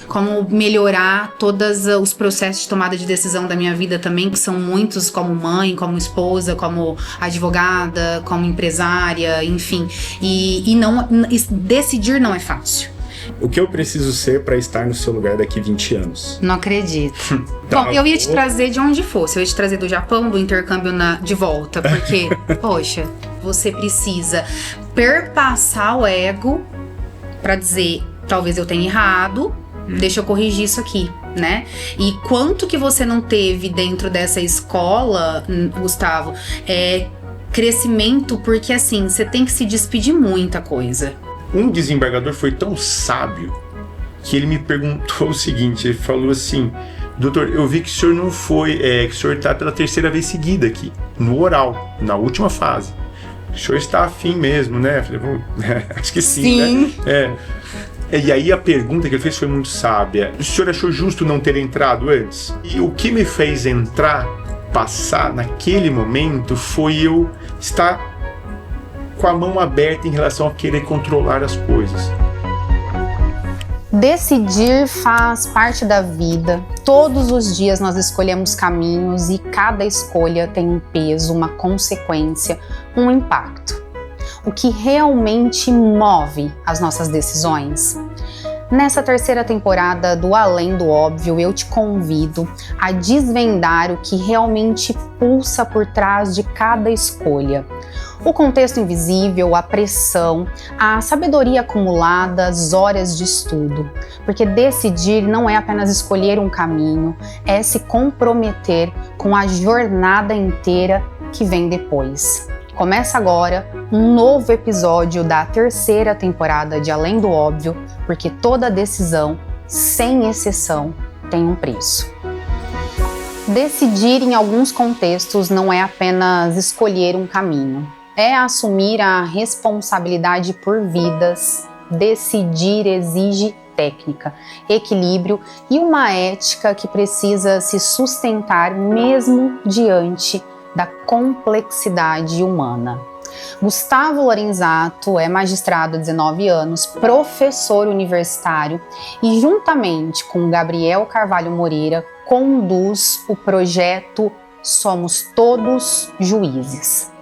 Como melhorar todos os processos de tomada de decisão da minha vida também, que são muitos, como mãe, como esposa, como advogada, como empresária, enfim. E decidir não é fácil. O que eu preciso ser para estar no seu lugar daqui 20 anos? Não acredito. Bom, eu ia te trazer de onde fosse. Eu ia te trazer do Japão, do intercâmbio de volta. Porque, poxa, você precisa perpassar o ego para dizer, talvez eu tenha errado, deixa eu corrigir isso aqui, né? E quanto que você não teve dentro dessa escola, Gustavo, crescimento, porque assim, você tem que se despedir muita coisa. Um desembargador foi tão sábio que ele me perguntou o seguinte, ele falou assim: doutor, eu vi que o senhor não foi, que o senhor está pela 3ª vez seguida aqui, no oral, na última fase. O senhor está afim mesmo, né? Eu falei, acho que sim. Né? E aí a pergunta que ele fez foi muito sábia. O senhor achou justo não ter entrado antes? E o que me fez passar naquele momento, foi eu estar com a mão aberta em relação a querer controlar as coisas. Decidir faz parte da vida. Todos os dias nós escolhemos caminhos e cada escolha tem um peso, uma consequência, um impacto. O que realmente move as nossas decisões? Nessa 3ª temporada do Além do Óbvio, eu te convido a desvendar o que realmente pulsa por trás de cada escolha. O contexto invisível, a pressão, a sabedoria acumulada, as horas de estudo. Porque decidir não é apenas escolher um caminho, é se comprometer com a jornada inteira que vem depois. Começa agora um novo episódio da 3ª temporada de Além do Óbvio, porque toda decisão, sem exceção, tem um preço. Decidir em alguns contextos não é apenas escolher um caminho, é assumir a responsabilidade por vidas. Decidir exige técnica, equilíbrio e uma ética que precisa se sustentar mesmo diante da complexidade humana. Gustavo Lorenzato é magistrado há 19 anos, professor universitário e, juntamente com Gabriel Carvalho Moreira, conduz o projeto Somos Todos Juízes.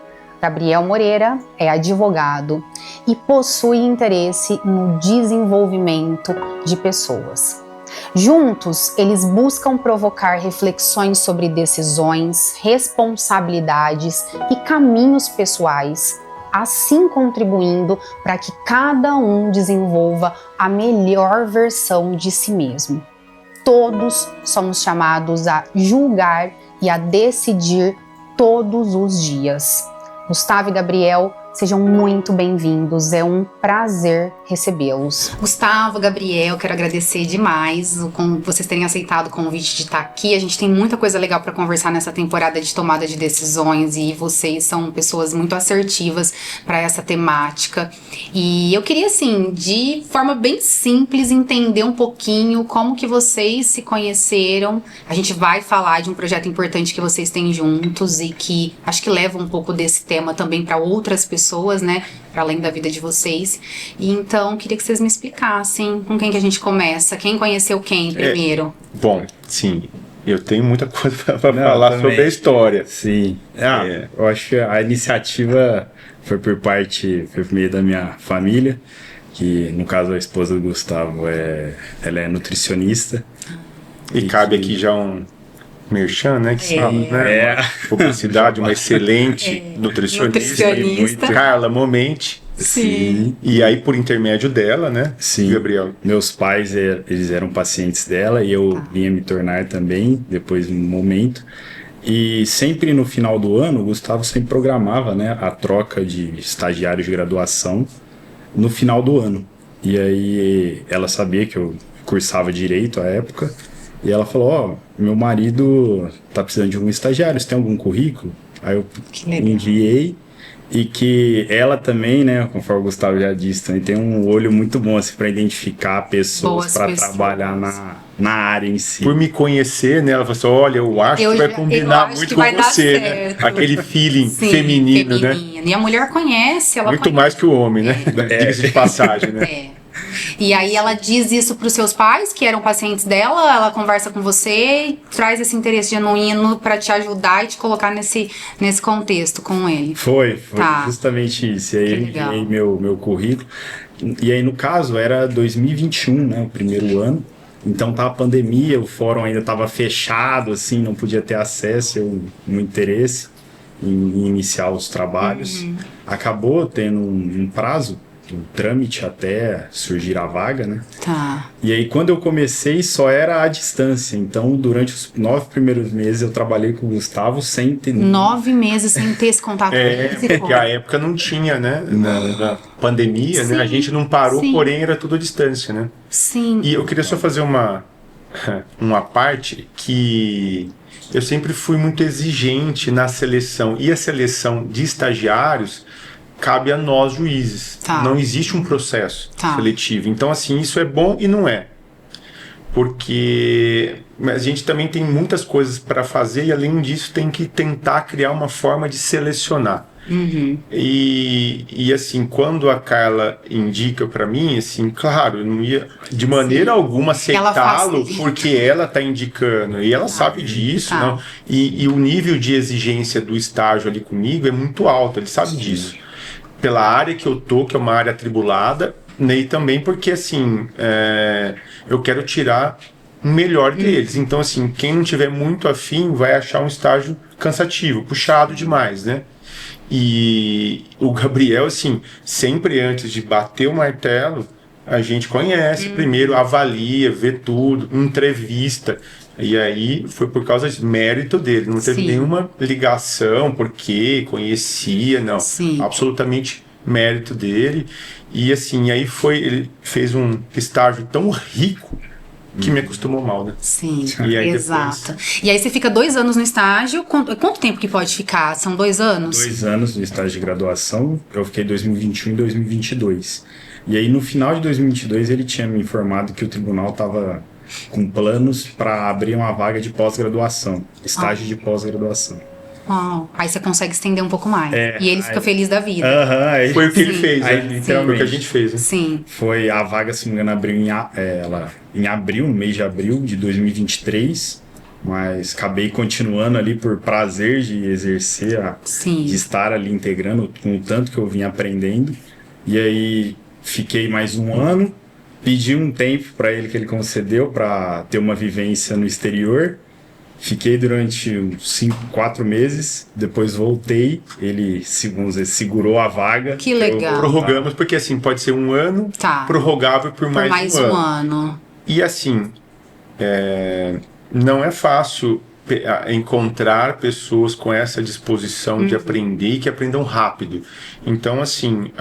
Gabriel Moreira é advogado e possui interesse no desenvolvimento de pessoas. Juntos, eles buscam provocar reflexões sobre decisões, responsabilidades e caminhos pessoais, assim contribuindo para que cada um desenvolva a melhor versão de si mesmo. Todos somos chamados a julgar e a decidir todos os dias. Gustavo e Gabriel, sejam muito bem-vindos, é um prazer recebê-los. Gustavo, Gabriel, quero agradecer demais vocês terem aceitado o convite de estar aqui. A gente tem muita coisa legal para conversar nessa temporada de tomada de decisões e vocês são pessoas muito assertivas para essa temática. E eu queria, assim, de forma bem simples, entender um pouquinho como que vocês se conheceram. A gente vai falar de um projeto importante que vocês têm juntos e que acho que leva um pouco desse tema também para outras pessoas, né, para além da vida de vocês. E então, queria que vocês me explicassem com quem que a gente começa, quem conheceu quem primeiro. Bom, sim, eu tenho muita coisa para falar sobre a história. Sim, eu acho que a iniciativa foi por meio da minha família, que no caso a esposa do Gustavo, ela é nutricionista. E cabe aqui já um merchan, né, que fala, né? Publicidade, uma excelente nutricionista. Carla Momenti. Sim. E aí, por intermédio dela, né? Sim. Gabriel. Meus pais, eles eram pacientes dela e eu vinha me tornar também, depois de um momento. E sempre no final do ano, o Gustavo sempre programava, né, a troca de estagiários de graduação no final do ano. E aí, ela sabia que eu cursava Direito à época. E ela falou, meu marido tá precisando de um estagiário, você tem algum currículo? Aí eu enviei, e que ela também, né, conforme o Gustavo já disse, também tem um olho muito bom assim, para identificar pessoas para trabalhar na área em si. Por me conhecer, né, ela falou assim, olha, eu acho que vai combinar muito com você, né? Aquele feeling feminino, né? E a mulher conhece, ela muito conhece. Mais que o homem, né? Diga-se de passagem, né? E aí ela diz isso para os seus pais, que eram pacientes dela, ela conversa com você e traz esse interesse genuíno para te ajudar e te colocar nesse contexto com ele. Foi justamente isso. E aí eu enviei meu currículo. E aí, no caso, era 2021, né, o primeiro ano. Então tá a pandemia, o fórum ainda estava fechado, assim, não podia ter acesso, no interesse em iniciar os trabalhos. Acabou tendo um prazo, um trâmite até surgir a vaga, né? Tá. E aí, quando eu comecei, só era à distância. Então, durante os 9 primeiros meses, eu trabalhei com o Gustavo sem ter... 9 meses sem ter esse contato físico. Porque a época não tinha, né? Na pandemia, né? A gente não parou, porém era tudo à distância, né? Sim. E eu queria só fazer uma parte que eu sempre fui muito exigente na seleção. E a seleção de estagiários cabe a nós, juízes. Tá. Não existe um processo seletivo. Então, assim, isso é bom e não é. Porque a gente também tem muitas coisas para fazer e, além disso, tem que tentar criar uma forma de selecionar. E assim, quando a Carla indica para mim, assim, claro, eu não ia de maneira alguma aceitá-lo, porque ela está indicando e ela sabe disso, não? E o nível de exigência do estágio ali comigo é muito alto, ele sabe disso. Pela área que eu tô, que é uma área atribulada, né, e também porque, assim, eu quero tirar o melhor deles. Então, assim, quem não tiver muito afim vai achar um estágio cansativo, puxado demais, né? E o Gabriel, assim, sempre antes de bater o martelo, a gente conhece primeiro, avalia, vê tudo, entrevista. E aí foi por causa de mérito dele, não teve nenhuma ligação, porque conhecia, não. Absolutamente mérito dele. E assim, aí ele fez um estágio tão rico que me acostumou mal, né? Sim, e aí exato. Depois... E aí você fica 2 anos no estágio, quanto tempo que pode ficar? São 2 anos? 2 anos no estágio de graduação, eu fiquei 2021 e 2022. E aí no final de 2022 ele tinha me informado que o tribunal estava com planos para abrir uma vaga de pós-graduação, estágio de pós-graduação. Uau. Aí você consegue estender um pouco mais. E ele fica feliz da vida. Foi o que ele fez, aí, né? Foi o que a gente fez, né? Sim. Foi a vaga, se não me engano, abriu em abril, no mês de abril de 2023, mas acabei continuando ali por prazer de exercer, de estar ali integrando com o tanto que eu vim aprendendo. E aí fiquei mais um ano, pedi um tempo para ele que ele concedeu para ter uma vivência no exterior. Fiquei durante uns 4 meses, depois voltei, ele segurou a vaga. Que legal. Prorrogamos, porque assim, pode ser um ano, prorrogável por mais um ano. E assim, não é fácil encontrar pessoas com essa disposição de aprender e que aprendam rápido. Então, assim,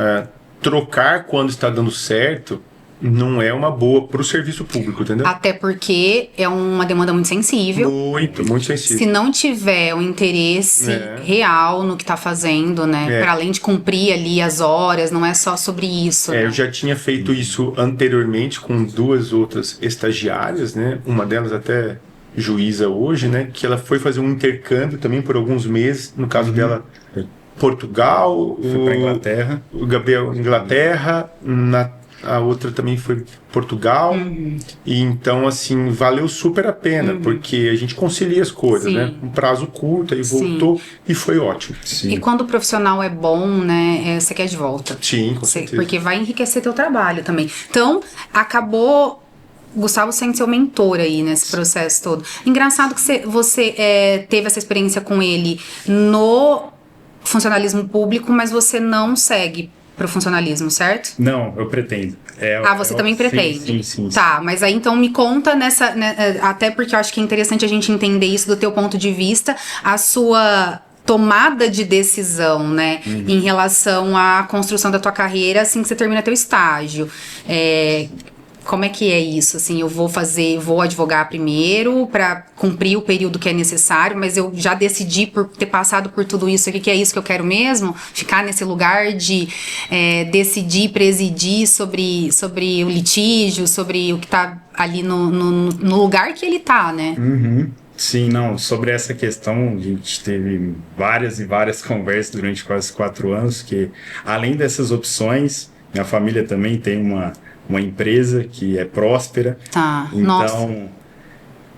trocar quando está dando certo não é uma boa para o serviço público, entendeu? Até porque é uma demanda muito sensível. Muito sensível. Se não tiver o interesse real no que está fazendo, né? Para além de cumprir ali as horas, não é só sobre isso. Né? Eu já tinha feito isso anteriormente com 2 outras estagiárias, né? Uma delas até juíza hoje, né? Que ela foi fazer um intercâmbio também por alguns meses. No caso dela, Portugal. Foi para Inglaterra. O Gabriel, Inglaterra. A outra também foi Portugal. E então, assim, valeu super a pena, porque a gente concilia as coisas, né? Um prazo curto, aí voltou e foi ótimo. E quando o profissional é bom, né, você quer de volta. Sim, com certeza. Porque vai enriquecer teu trabalho também. Então, acabou Gustavo sendo seu mentor aí nesse processo todo. Engraçado que você teve essa experiência com ele no funcionalismo público, mas você não segue pro funcionalismo, certo? Não, eu pretendo. Você também pretende? Sim. Tá, mas aí então me conta até porque eu acho que é interessante a gente entender isso do teu ponto de vista, a sua tomada de decisão, né, em relação à construção da tua carreira assim que você termina teu estágio. Como é que é isso? Assim, eu vou advogar primeiro para cumprir o período que é necessário, mas eu já decidi por ter passado por tudo isso aqui, que é isso que eu quero mesmo? Ficar nesse lugar de decidir, presidir sobre o litígio, sobre o que tá ali no lugar que ele tá, né? Sim, não, sobre essa questão, a gente teve várias e várias conversas durante quase 4 anos, que além dessas opções, minha família também tem uma uma empresa que é próspera. Tá, então, nossa.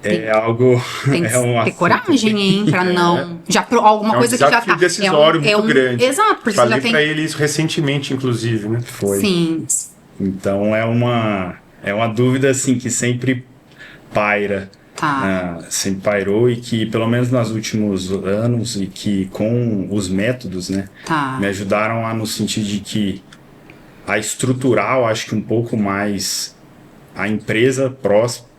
É algo... Tem que ter coragem, hein, pra não... Alguma coisa que já tá... É um desafio decisório muito grande. Exato, porque Falei você já tem... pra ele isso recentemente, inclusive, né? Foi. Sim. Então, é uma dúvida, assim, que sempre paira. Sempre pairou e que, pelo menos nos últimos anos, e que com os métodos, né, me ajudaram no sentido de que a estruturar, eu acho que um pouco mais a empresa próspera,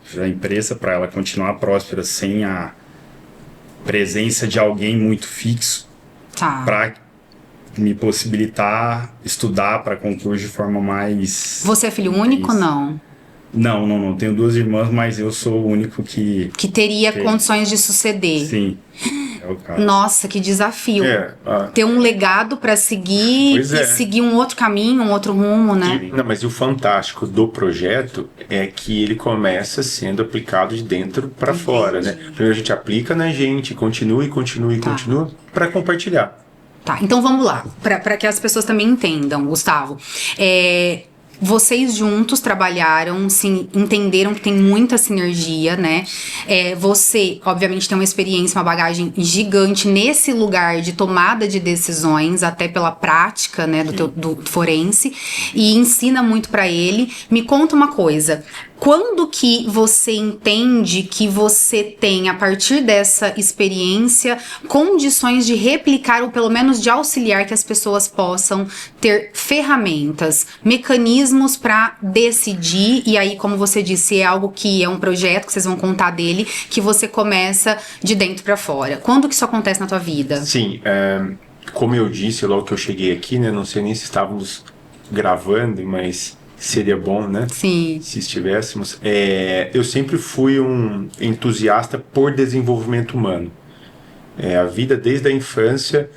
para ela continuar próspera sem a presença de alguém muito fixo, para me possibilitar estudar para concurso de forma mais... Você é filho único ou não? Não. Tenho 2 irmãs, mas eu sou o único que teria condições de suceder. Sim, é o caso. Nossa, que desafio. Ter um legado para seguir e seguir um outro caminho, um outro rumo, né? Mas o fantástico do projeto é que ele começa sendo aplicado de dentro para fora, né? Primeiro a gente aplica na gente, continua para compartilhar. Tá, então vamos lá, para que as pessoas também entendam, Gustavo. Vocês juntos trabalharam, sim, entenderam que tem muita sinergia, né? Você, obviamente, tem uma experiência, uma bagagem gigante nesse lugar de tomada de decisões, até pela prática, né, do forense, e ensina muito pra ele. Me conta uma coisa. Quando que você entende que você tem, a partir dessa experiência, condições de replicar ou pelo menos de auxiliar que as pessoas possam ter ferramentas, mecanismos para decidir, e aí, como você disse, é algo que é um projeto que vocês vão contar dele, que você começa de dentro para fora. Quando que isso acontece na tua vida? Sim, como eu disse logo que eu cheguei aqui, né, não sei nem se estávamos gravando, mas... seria bom, né? Sim. Se estivéssemos. Eu sempre fui um entusiasta por desenvolvimento humano. A vida desde a infância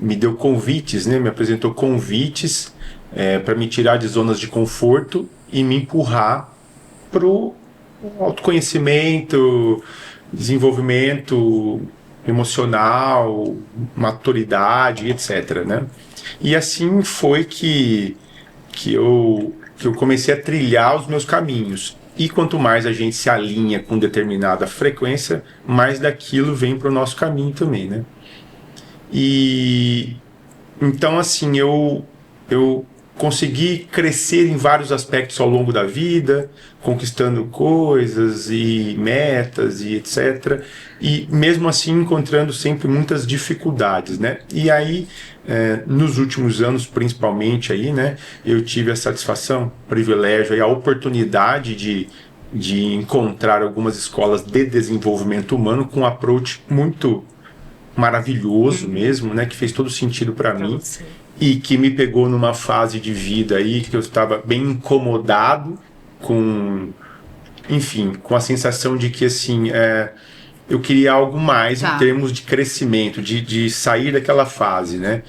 me deu convites, né? Me apresentou convites para me tirar de zonas de conforto e me empurrar para o autoconhecimento, desenvolvimento emocional, maturidade, etc., né? E assim foi que eu comecei a trilhar os meus caminhos. E quanto mais a gente se alinha com determinada frequência, mais daquilo vem para o nosso caminho também, né? E então, assim, eu consegui crescer em vários aspectos ao longo da vida, conquistando coisas e metas e etc. E mesmo assim encontrando sempre muitas dificuldades, né? E aí, nos últimos anos, principalmente aí, né, eu tive a satisfação, privilégio e a oportunidade de encontrar algumas escolas de desenvolvimento humano com um approach muito maravilhoso mesmo, né, que fez todo sentido para mim. E que me pegou numa fase de vida aí que eu estava bem incomodado com a sensação de que, assim, eu queria algo mais em termos de crescimento, de sair daquela fase, né?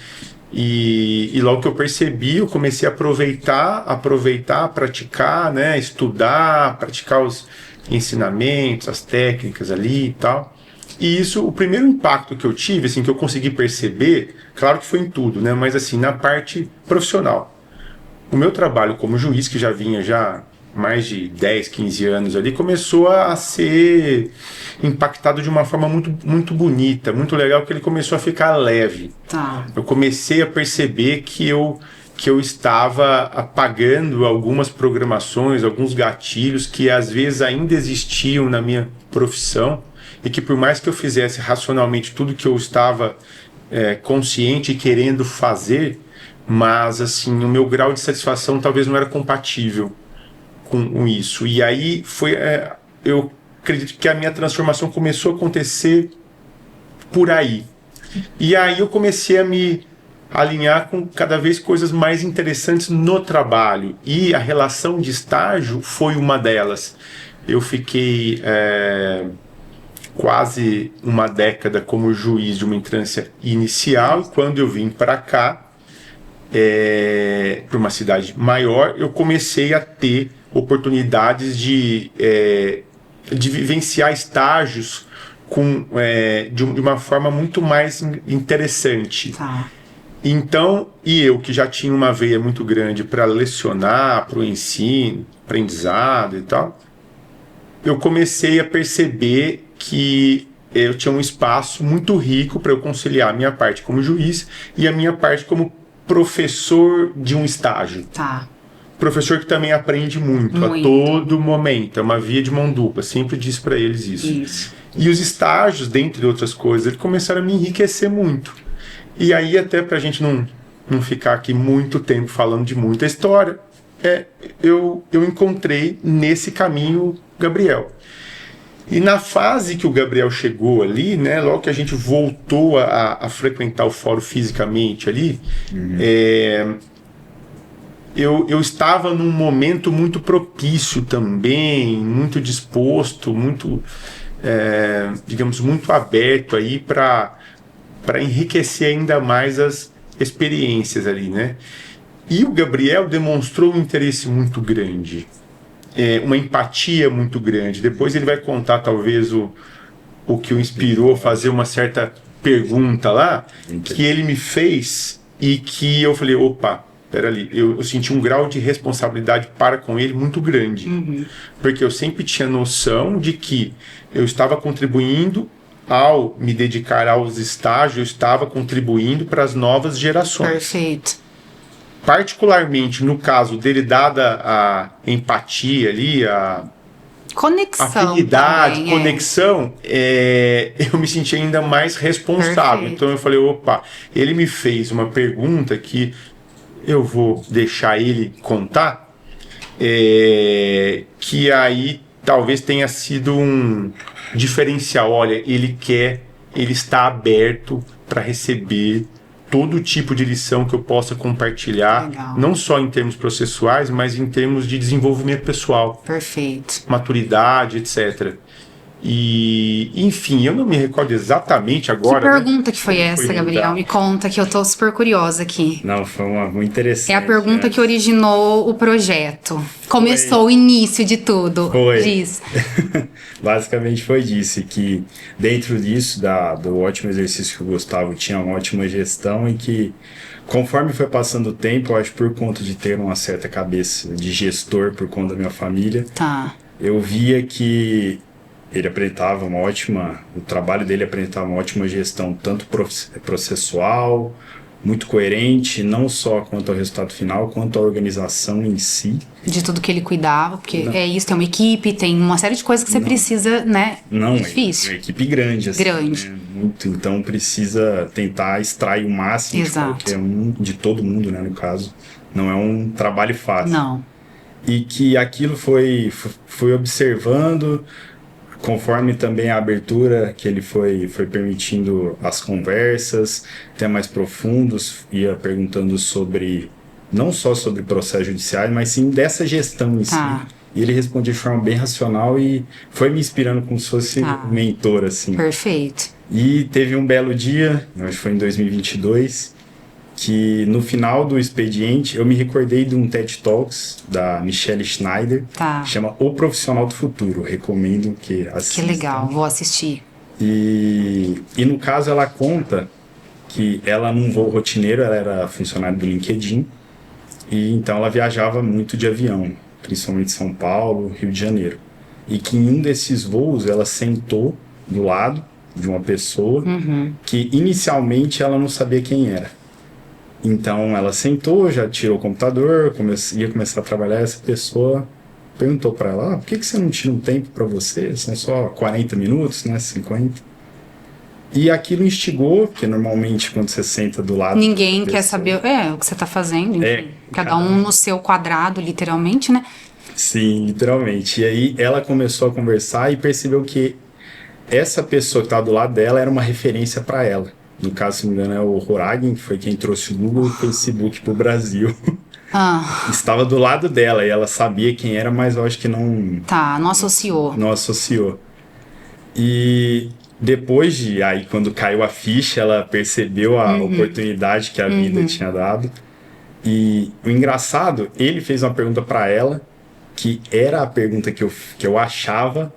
E logo que eu percebi, eu comecei a aproveitar, praticar, né? Estudar, praticar os ensinamentos, as técnicas ali e tal. E isso, o primeiro impacto que eu tive, assim, que eu consegui perceber, claro que foi em tudo, né? Mas assim, na parte profissional. O meu trabalho como juiz, que já vinha mais de 10, 15 anos ali, começou a ser impactado de uma forma muito, muito bonita, muito legal, que ele começou a ficar leve. Eu comecei a perceber que eu estava apagando algumas programações, alguns gatilhos que às vezes ainda existiam na minha profissão, e que por mais que eu fizesse racionalmente tudo que eu estava consciente e querendo fazer, mas assim, o meu grau de satisfação talvez não era compatível com isso. E aí eu acredito que a minha transformação começou a acontecer por aí. E aí eu comecei a me alinhar com cada vez coisas mais interessantes no trabalho. E a relação de estágio foi uma delas. Eu fiquei quase uma década como juiz de uma instância inicial, e quando eu vim para cá, para uma cidade maior, eu comecei a ter oportunidades de vivenciar estágios de uma forma muito mais interessante. Então, e eu que já tinha uma veia muito grande para lecionar, para o ensino, aprendizado e tal, eu comecei a perceber que eu tinha um espaço muito rico para eu conciliar a minha parte como juiz e a minha parte como professor de um estágio. Tá. Professor que também aprende muito. A todo momento. É uma via de mão dupla. Sempre disse para eles isso. E os estágios, dentre outras coisas, eles começaram a me enriquecer muito. E aí, até para a gente não ficar aqui muito tempo falando de muita história, eu encontrei nesse caminho Gabriel. E na fase que o Gabriel chegou ali, né, logo que a gente voltou a frequentar o fórum fisicamente ali, eu estava num momento muito propício também, muito disposto, muito, digamos, muito aberto aí para enriquecer ainda mais as experiências ali, né? E o Gabriel demonstrou um interesse muito grande. Uma empatia muito grande. Depois ele vai contar talvez o que o inspirou a fazer uma certa pergunta lá, que ele me fez e que eu falei, opa, peraí, eu senti um grau de responsabilidade para com ele muito grande. Porque eu sempre tinha noção de que eu estava contribuindo, ao me dedicar aos estágios, eu estava contribuindo para as novas gerações. Perfeito. Particularmente no caso dele, dada a empatia ali, a conexão, afinidade, também, conexão, eu me senti ainda mais responsável. Perfeito. Então eu falei, opa, ele me fez uma pergunta que eu vou deixar ele contar, que aí talvez tenha sido um diferencial. Olha, ele está aberto para receber todo tipo de lição que eu possa compartilhar. Legal. Não só em termos processuais, mas em termos de desenvolvimento pessoal. Perfeito. Maturidade, etc. E, enfim, eu não me recordo exatamente agora. Que pergunta que foi essa, Gabriel? Me conta, que eu tô super curiosa aqui. Não, foi uma muito interessante. É a pergunta que originou o projeto. Começou o início de tudo. Foi. Diz. Basicamente foi disso, que dentro disso, do ótimo exercício que o Gustavo tinha, uma ótima gestão, e que conforme foi passando o tempo, eu acho por conta de ter uma certa cabeça de gestor por conta da minha família, Tá. eu via que ele apresentava o trabalho dele apresentava uma ótima gestão, tanto processual, muito coerente, não só quanto ao resultado final, quanto à organização em si. De tudo que ele cuidava, porque é isso, tem uma equipe, tem uma série de coisas que você precisa, né? Não, difícil. É uma equipe grande, assim. Grande. Né? Muito, então precisa tentar extrair o máximo Exato. de qualquer um, de todo mundo, né, no caso. Não é um trabalho fácil. Não. E que aquilo foi observando, conforme também a abertura que ele foi permitindo as conversas, até mais profundos, ia perguntando não só sobre processos judiciais, mas sim dessa gestão em si. E ele respondia de forma bem racional e foi me inspirando como se fosse um mentor, assim. Perfeito. E teve um belo dia, acho que foi em 2022, que no final do expediente eu me recordei de um TED Talks da Michelle Schneider, chama O Profissional do Futuro, recomendo que assistam. Que legal, vou assistir. E no caso ela conta que ela num voo rotineiro, ela era funcionária do LinkedIn, e então ela viajava muito de avião, principalmente São Paulo, Rio de Janeiro, e que em um desses voos ela sentou do lado de uma pessoa que inicialmente ela não sabia quem era. Então ela sentou, já tirou o computador, ia começar a trabalhar. Essa pessoa perguntou para ela, por que você não tira um tempo para você? São só 40 minutos, né, 50. E aquilo instigou, porque normalmente quando você senta do lado... Ninguém quer saber o que você tá fazendo, enfim. Cada um no seu quadrado, literalmente, né? Sim, literalmente. E aí ela começou a conversar e percebeu que essa pessoa que estava do lado dela era uma referência para ela. No caso, se não me engano, é o Horagen, que foi quem trouxe o Google e o Facebook pro Brasil. Estava do lado dela e ela sabia quem era, mas eu acho que não... não associou. Não associou. E depois aí quando caiu a ficha, ela percebeu a oportunidade que a vida tinha dado. E o engraçado, ele fez uma pergunta para ela, que era a pergunta que eu achava,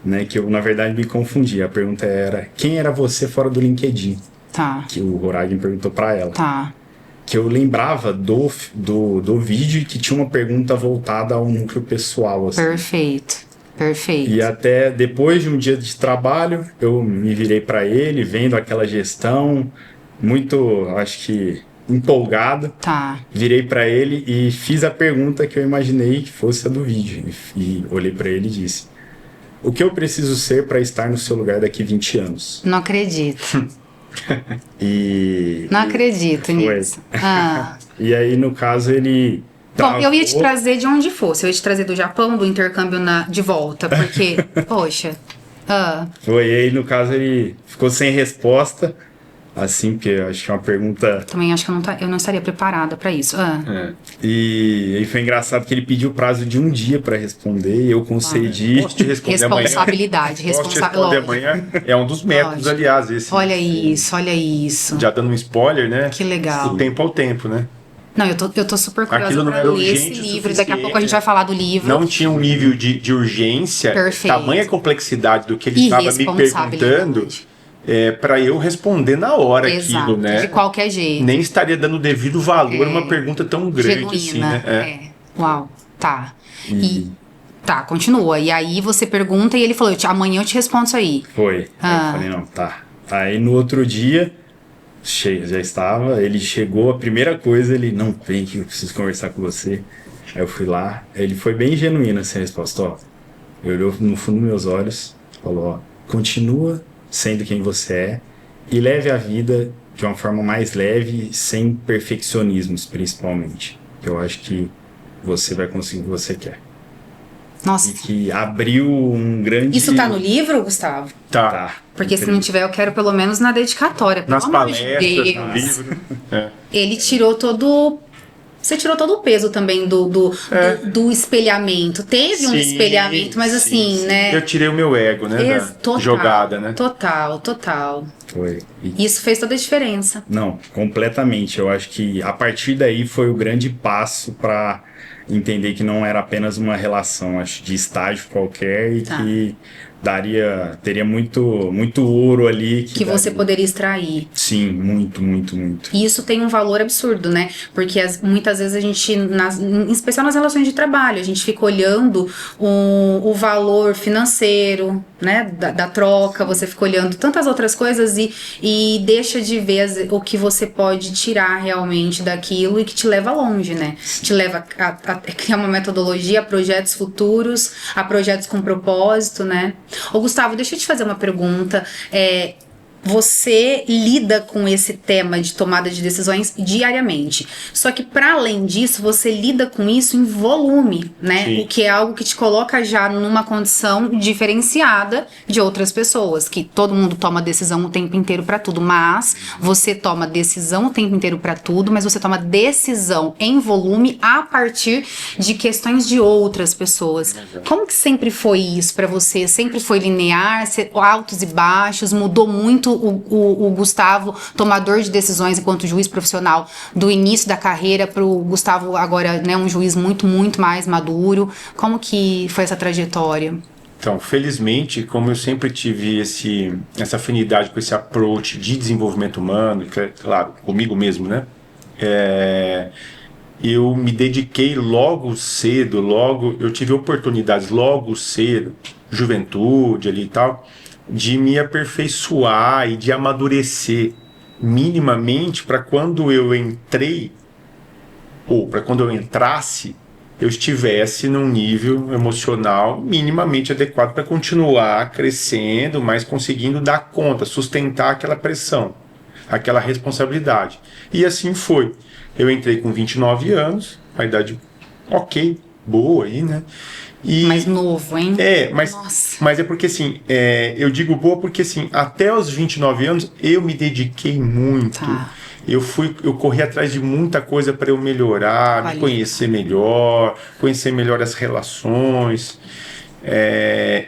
né, que eu, na verdade, me confundi. A pergunta era, quem era você fora do LinkedIn? Tá. Que o Horagen perguntou para ela. Tá. Que eu lembrava do vídeo e que tinha uma pergunta voltada ao núcleo pessoal. Assim. Perfeito. E até depois de um dia de trabalho, eu me virei para ele, vendo aquela gestão, muito, acho que, empolgado. Tá. Virei para ele e fiz a pergunta que eu imaginei que fosse a do vídeo. E olhei para ele e disse: o que eu preciso ser para estar no seu lugar daqui 20 anos? Não acredito. Não acredito nisso. E aí, no caso, ele... Bom, eu ia te trazer de onde fosse. Eu ia te trazer do Japão, do intercâmbio de volta, porque, poxa... Foi, e aí, no caso, ele ficou sem resposta, assim, porque eu acho que é uma pergunta... Também acho que eu não estaria preparada para isso. E foi engraçado que ele pediu prazo de um dia para responder, e eu concedi... Posso te responder responsabilidade. Posso te responder amanhã? É um dos métodos, aliás, esse. Olha isso. Já dando um spoiler, né? Que legal. O tempo ao tempo, né? Não, eu tô super curiosa pra ler esse livro. Daqui a pouco a gente vai falar do livro. Não tinha um nível de urgência, tamanha complexidade do que ele estava me perguntando, para eu responder na hora. Exato, aquilo, né? De qualquer jeito. Nem estaria dando devido valor a uma pergunta tão grande genuína, assim, né? Uau, tá. Tá, continua. E aí você pergunta e ele falou: amanhã eu te respondo isso aí. Foi. Eu falei: não, tá. Aí no outro dia... já estava, ele chegou, a primeira coisa, ele, não, vem que eu preciso conversar com você. Aí eu fui lá, ele foi bem genuíno assim a resposta, ele olhou no fundo dos meus olhos, falou, continua sendo quem você é e leve a vida de uma forma mais leve, sem perfeccionismos, principalmente. Eu acho que você vai conseguir o que você quer. Nossa. E que abriu um grande... Isso tá no livro, Gustavo? Tá. Porque se não tiver, eu quero pelo menos na dedicatória. Nas palestras, no livro. Ele tirou todo... Você tirou todo o peso também do espelhamento. Teve um espelhamento, mas assim, né? Eu tirei o meu ego, né? Da jogada, né? Total. Foi. Isso fez toda a diferença. Não, completamente. Eu acho que a partir daí foi o grande passo para entender que não era apenas uma relação, acho, de estágio qualquer e que teria muito ouro ali. Que você poderia extrair. Sim, muito. E isso tem um valor absurdo, né? Porque muitas vezes a gente, em especial nas relações de trabalho, a gente fica olhando o valor financeiro, né? Da troca, você fica olhando tantas outras coisas e deixa de ver o que você pode tirar realmente daquilo e que te leva longe, né? Te leva a criar uma metodologia, a projetos futuros, a projetos com propósito, né? Ô Gustavo, deixa eu te fazer uma pergunta. Você lida com esse tema de tomada de decisões diariamente. Só que, para além disso, você lida com isso em volume, né? Sim. O que é algo que te coloca já numa condição diferenciada de outras pessoas. Que todo mundo toma decisão o tempo inteiro para tudo. Mas você toma decisão o tempo inteiro para tudo, mas você toma decisão em volume a partir de questões de outras pessoas. Como que sempre foi isso para você? Sempre foi linear? Altos e baixos? Mudou muito o Gustavo, tomador de decisões enquanto juiz profissional, do início da carreira para o Gustavo agora, né, um juiz muito mais maduro? Como que foi essa trajetória? Então, felizmente, como eu sempre tive essa afinidade com esse approach de desenvolvimento humano, claro, comigo mesmo, né? Eu me dediquei logo cedo, eu tive oportunidades logo cedo, juventude ali e tal, de me aperfeiçoar e de amadurecer minimamente para quando eu entrei, ou para quando eu entrasse, eu estivesse num nível emocional minimamente adequado para continuar crescendo, mas conseguindo dar conta, sustentar aquela pressão, aquela responsabilidade. E assim foi. Eu entrei com 29 anos, a idade ok, boa aí, né? Mais novo, hein? Mas é porque assim, eu digo boa porque assim, até os 29 anos eu me dediquei muito. Tá. Eu corri atrás de muita coisa para eu melhorar, me conhecer melhor as relações.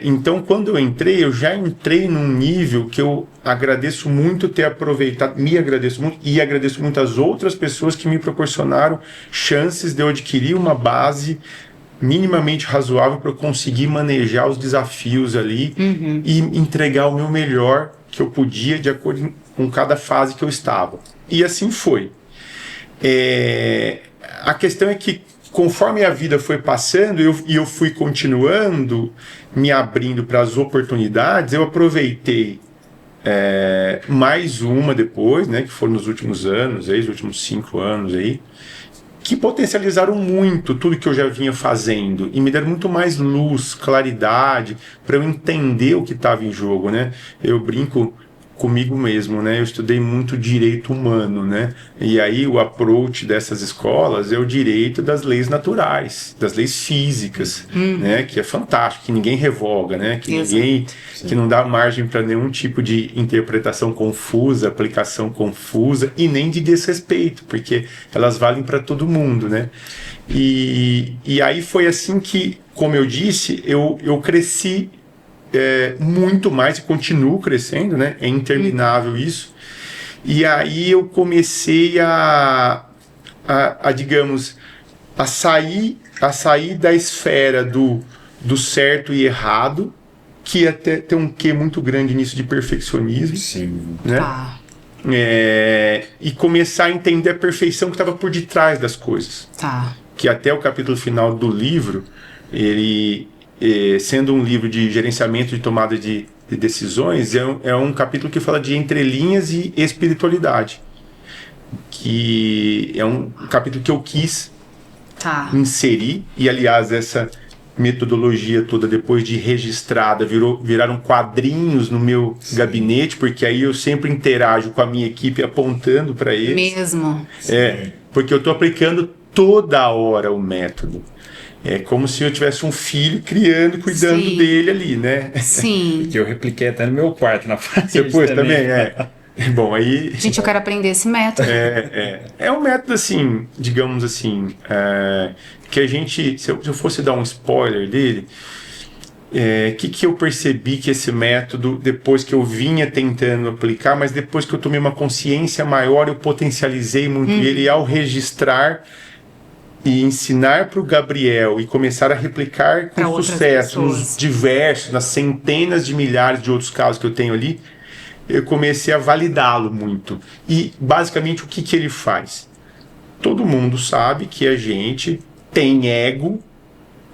Então, quando eu entrei, eu já entrei num nível que eu agradeço muito ter aproveitado, me agradeço muito e agradeço muito as outras pessoas que me proporcionaram chances de eu adquirir uma base minimamente razoável para eu conseguir manejar os desafios ali e entregar o meu melhor que eu podia de acordo com cada fase que eu estava. E assim foi. A questão é que, conforme a vida foi passando e eu fui continuando me abrindo para as oportunidades, eu aproveitei mais uma depois, né, que foram nos últimos anos, os últimos 5 anos aí, que potencializaram muito tudo que eu já vinha fazendo e me deram muito mais luz, claridade, para eu entender o que estava em jogo, né? Eu brinco comigo mesmo, né? Eu estudei muito direito humano, né? E aí o approach dessas escolas é o direito das leis naturais, das leis físicas, né? Que é fantástico, que ninguém revoga, né? Que não dá margem para nenhum tipo de interpretação confusa, aplicação confusa e nem de desrespeito, porque elas valem para todo mundo, né? E aí foi assim que, como eu disse, eu cresci muito mais e continuo crescendo, né? É interminável isso. E aí eu comecei digamos, a sair da esfera do certo e errado, que até tem um quê muito grande nisso de perfeccionismo. Sim. Né? E começar a entender a perfeição que estava por detrás das coisas. Que até o capítulo final do livro, ele, sendo um livro de gerenciamento de tomada de decisões, é um capítulo que fala de entrelinhas e espiritualidade, que é um capítulo que eu quis inserir, e aliás essa metodologia toda, depois de registrada, viraram quadrinhos no meu gabinete, porque aí eu sempre interajo com a minha equipe apontando para eles. Mesmo. Porque eu estou aplicando toda hora o método. É como se eu tivesse um filho criando, cuidando dele ali, né? Sim. Que eu repliquei até no meu quarto, na parte. Você pôs também? Bom, aí... Gente, eu quero aprender esse método. É um método, assim, digamos assim, que a gente... Se eu fosse dar um spoiler dele, que eu percebi que esse método, depois que eu vinha tentando aplicar, mas depois que eu tomei uma consciência maior, eu potencializei muito ele ao registrar e ensinar para o Gabriel e começar a replicar com sucesso nos diversos, nas centenas de milhares de outros casos que eu tenho ali, eu comecei a validá-lo muito. E basicamente o que ele faz? Todo mundo sabe que a gente tem ego,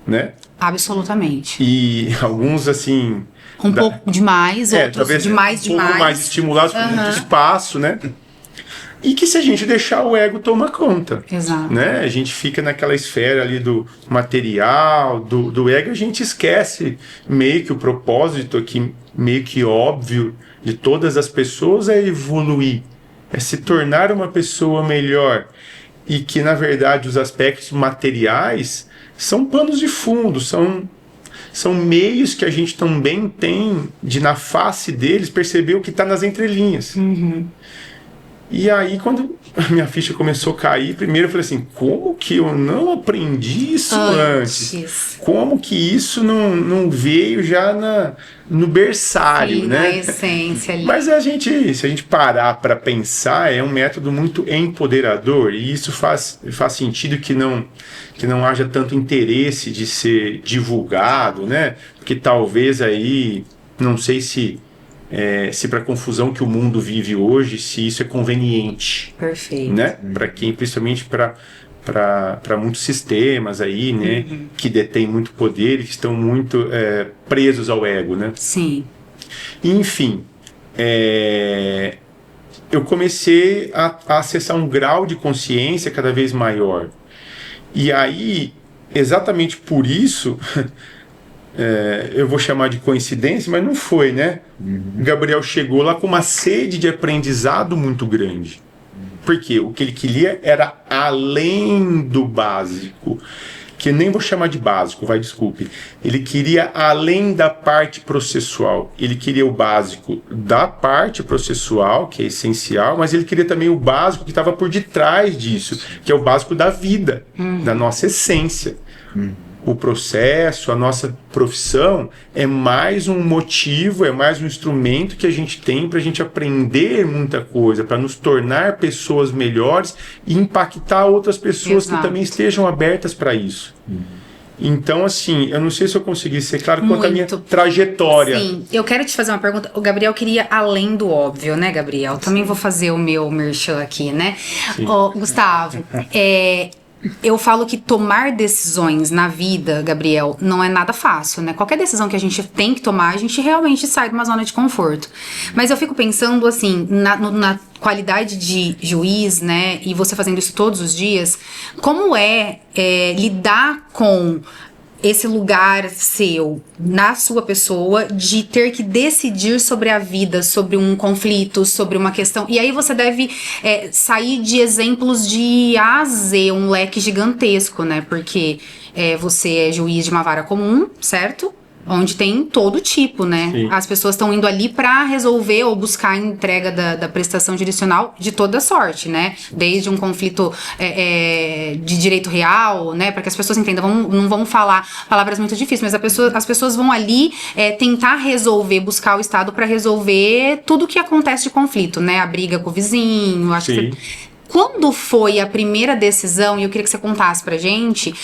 né? Absolutamente. E alguns assim... pouco demais, outros demais. Um pouco mais estimulados por muito espaço, né? E que se a gente deixar o ego tomar conta. Exato. Né? A gente fica naquela esfera ali do material, do ego, a gente esquece meio que o propósito aqui, meio que óbvio de todas as pessoas é evoluir, é se tornar uma pessoa melhor. E que, na verdade, os aspectos materiais são panos de fundo, são meios que a gente também tem de, na face deles, perceber o que está nas entrelinhas. E aí, quando a minha ficha começou a cair, primeiro eu falei assim, como que eu não aprendi isso antes? Como que isso não veio já no berçário, né? Na essência ali. Mas se a gente parar para pensar, é um método muito empoderador, e isso faz sentido que não haja tanto interesse de ser divulgado, né? Porque talvez aí, não sei se para a confusão que o mundo vive hoje, se isso é conveniente. Perfeito. Né? Para quem, principalmente para muitos sistemas aí, né? Que detêm muito poder e que estão muito presos ao ego, né? Sim. Enfim, eu comecei a acessar um grau de consciência cada vez maior. E aí, exatamente por isso... eu vou chamar de coincidência, mas não foi, né? Gabriel chegou lá com uma sede de aprendizado muito grande. Porque o que ele queria era além do básico. Que nem vou chamar de básico, desculpe. Ele queria além da parte processual. Ele queria o básico da parte processual, que é essencial, mas ele queria também o básico que estava por detrás disso, que é o básico da vida, da nossa essência. O processo, a nossa profissão é mais um motivo, é mais um instrumento que a gente tem para a gente aprender muita coisa, para nos tornar pessoas melhores e impactar outras pessoas que também estejam abertas para isso. Então, assim, eu não sei se eu consegui ser claro quanto à minha Muito. trajetória. Sim, eu quero te fazer uma pergunta. O Gabriel queria além do óbvio, né, Gabriel? Também vou fazer o meu merchan aqui, né? Ô, Gustavo, eu falo que tomar decisões na vida, Gabriel, não é nada fácil, né? Qualquer decisão que a gente tem que tomar, a gente realmente sai de uma zona de conforto. Mas eu fico pensando, assim, na qualidade de juiz, né? E você fazendo isso todos os dias, como lidar com esse lugar seu, na sua pessoa, de ter que decidir sobre a vida, sobre um conflito, sobre uma questão. E aí você deve sair de exemplos de A a Z, um leque gigantesco, né? Porque você é juiz de uma vara comum, certo? Onde tem todo tipo, né? Sim. As pessoas estão indo ali para resolver ou buscar a entrega da prestação jurisdicional de toda sorte, né? Desde um conflito de direito real, né? Para que as pessoas entendam, não vamos falar palavras muito difíceis, mas as pessoas vão ali tentar resolver, buscar o Estado para resolver tudo que acontece de conflito, né? A briga com o vizinho, acho Sim. que quando foi a primeira decisão, e eu queria que você contasse pra gente,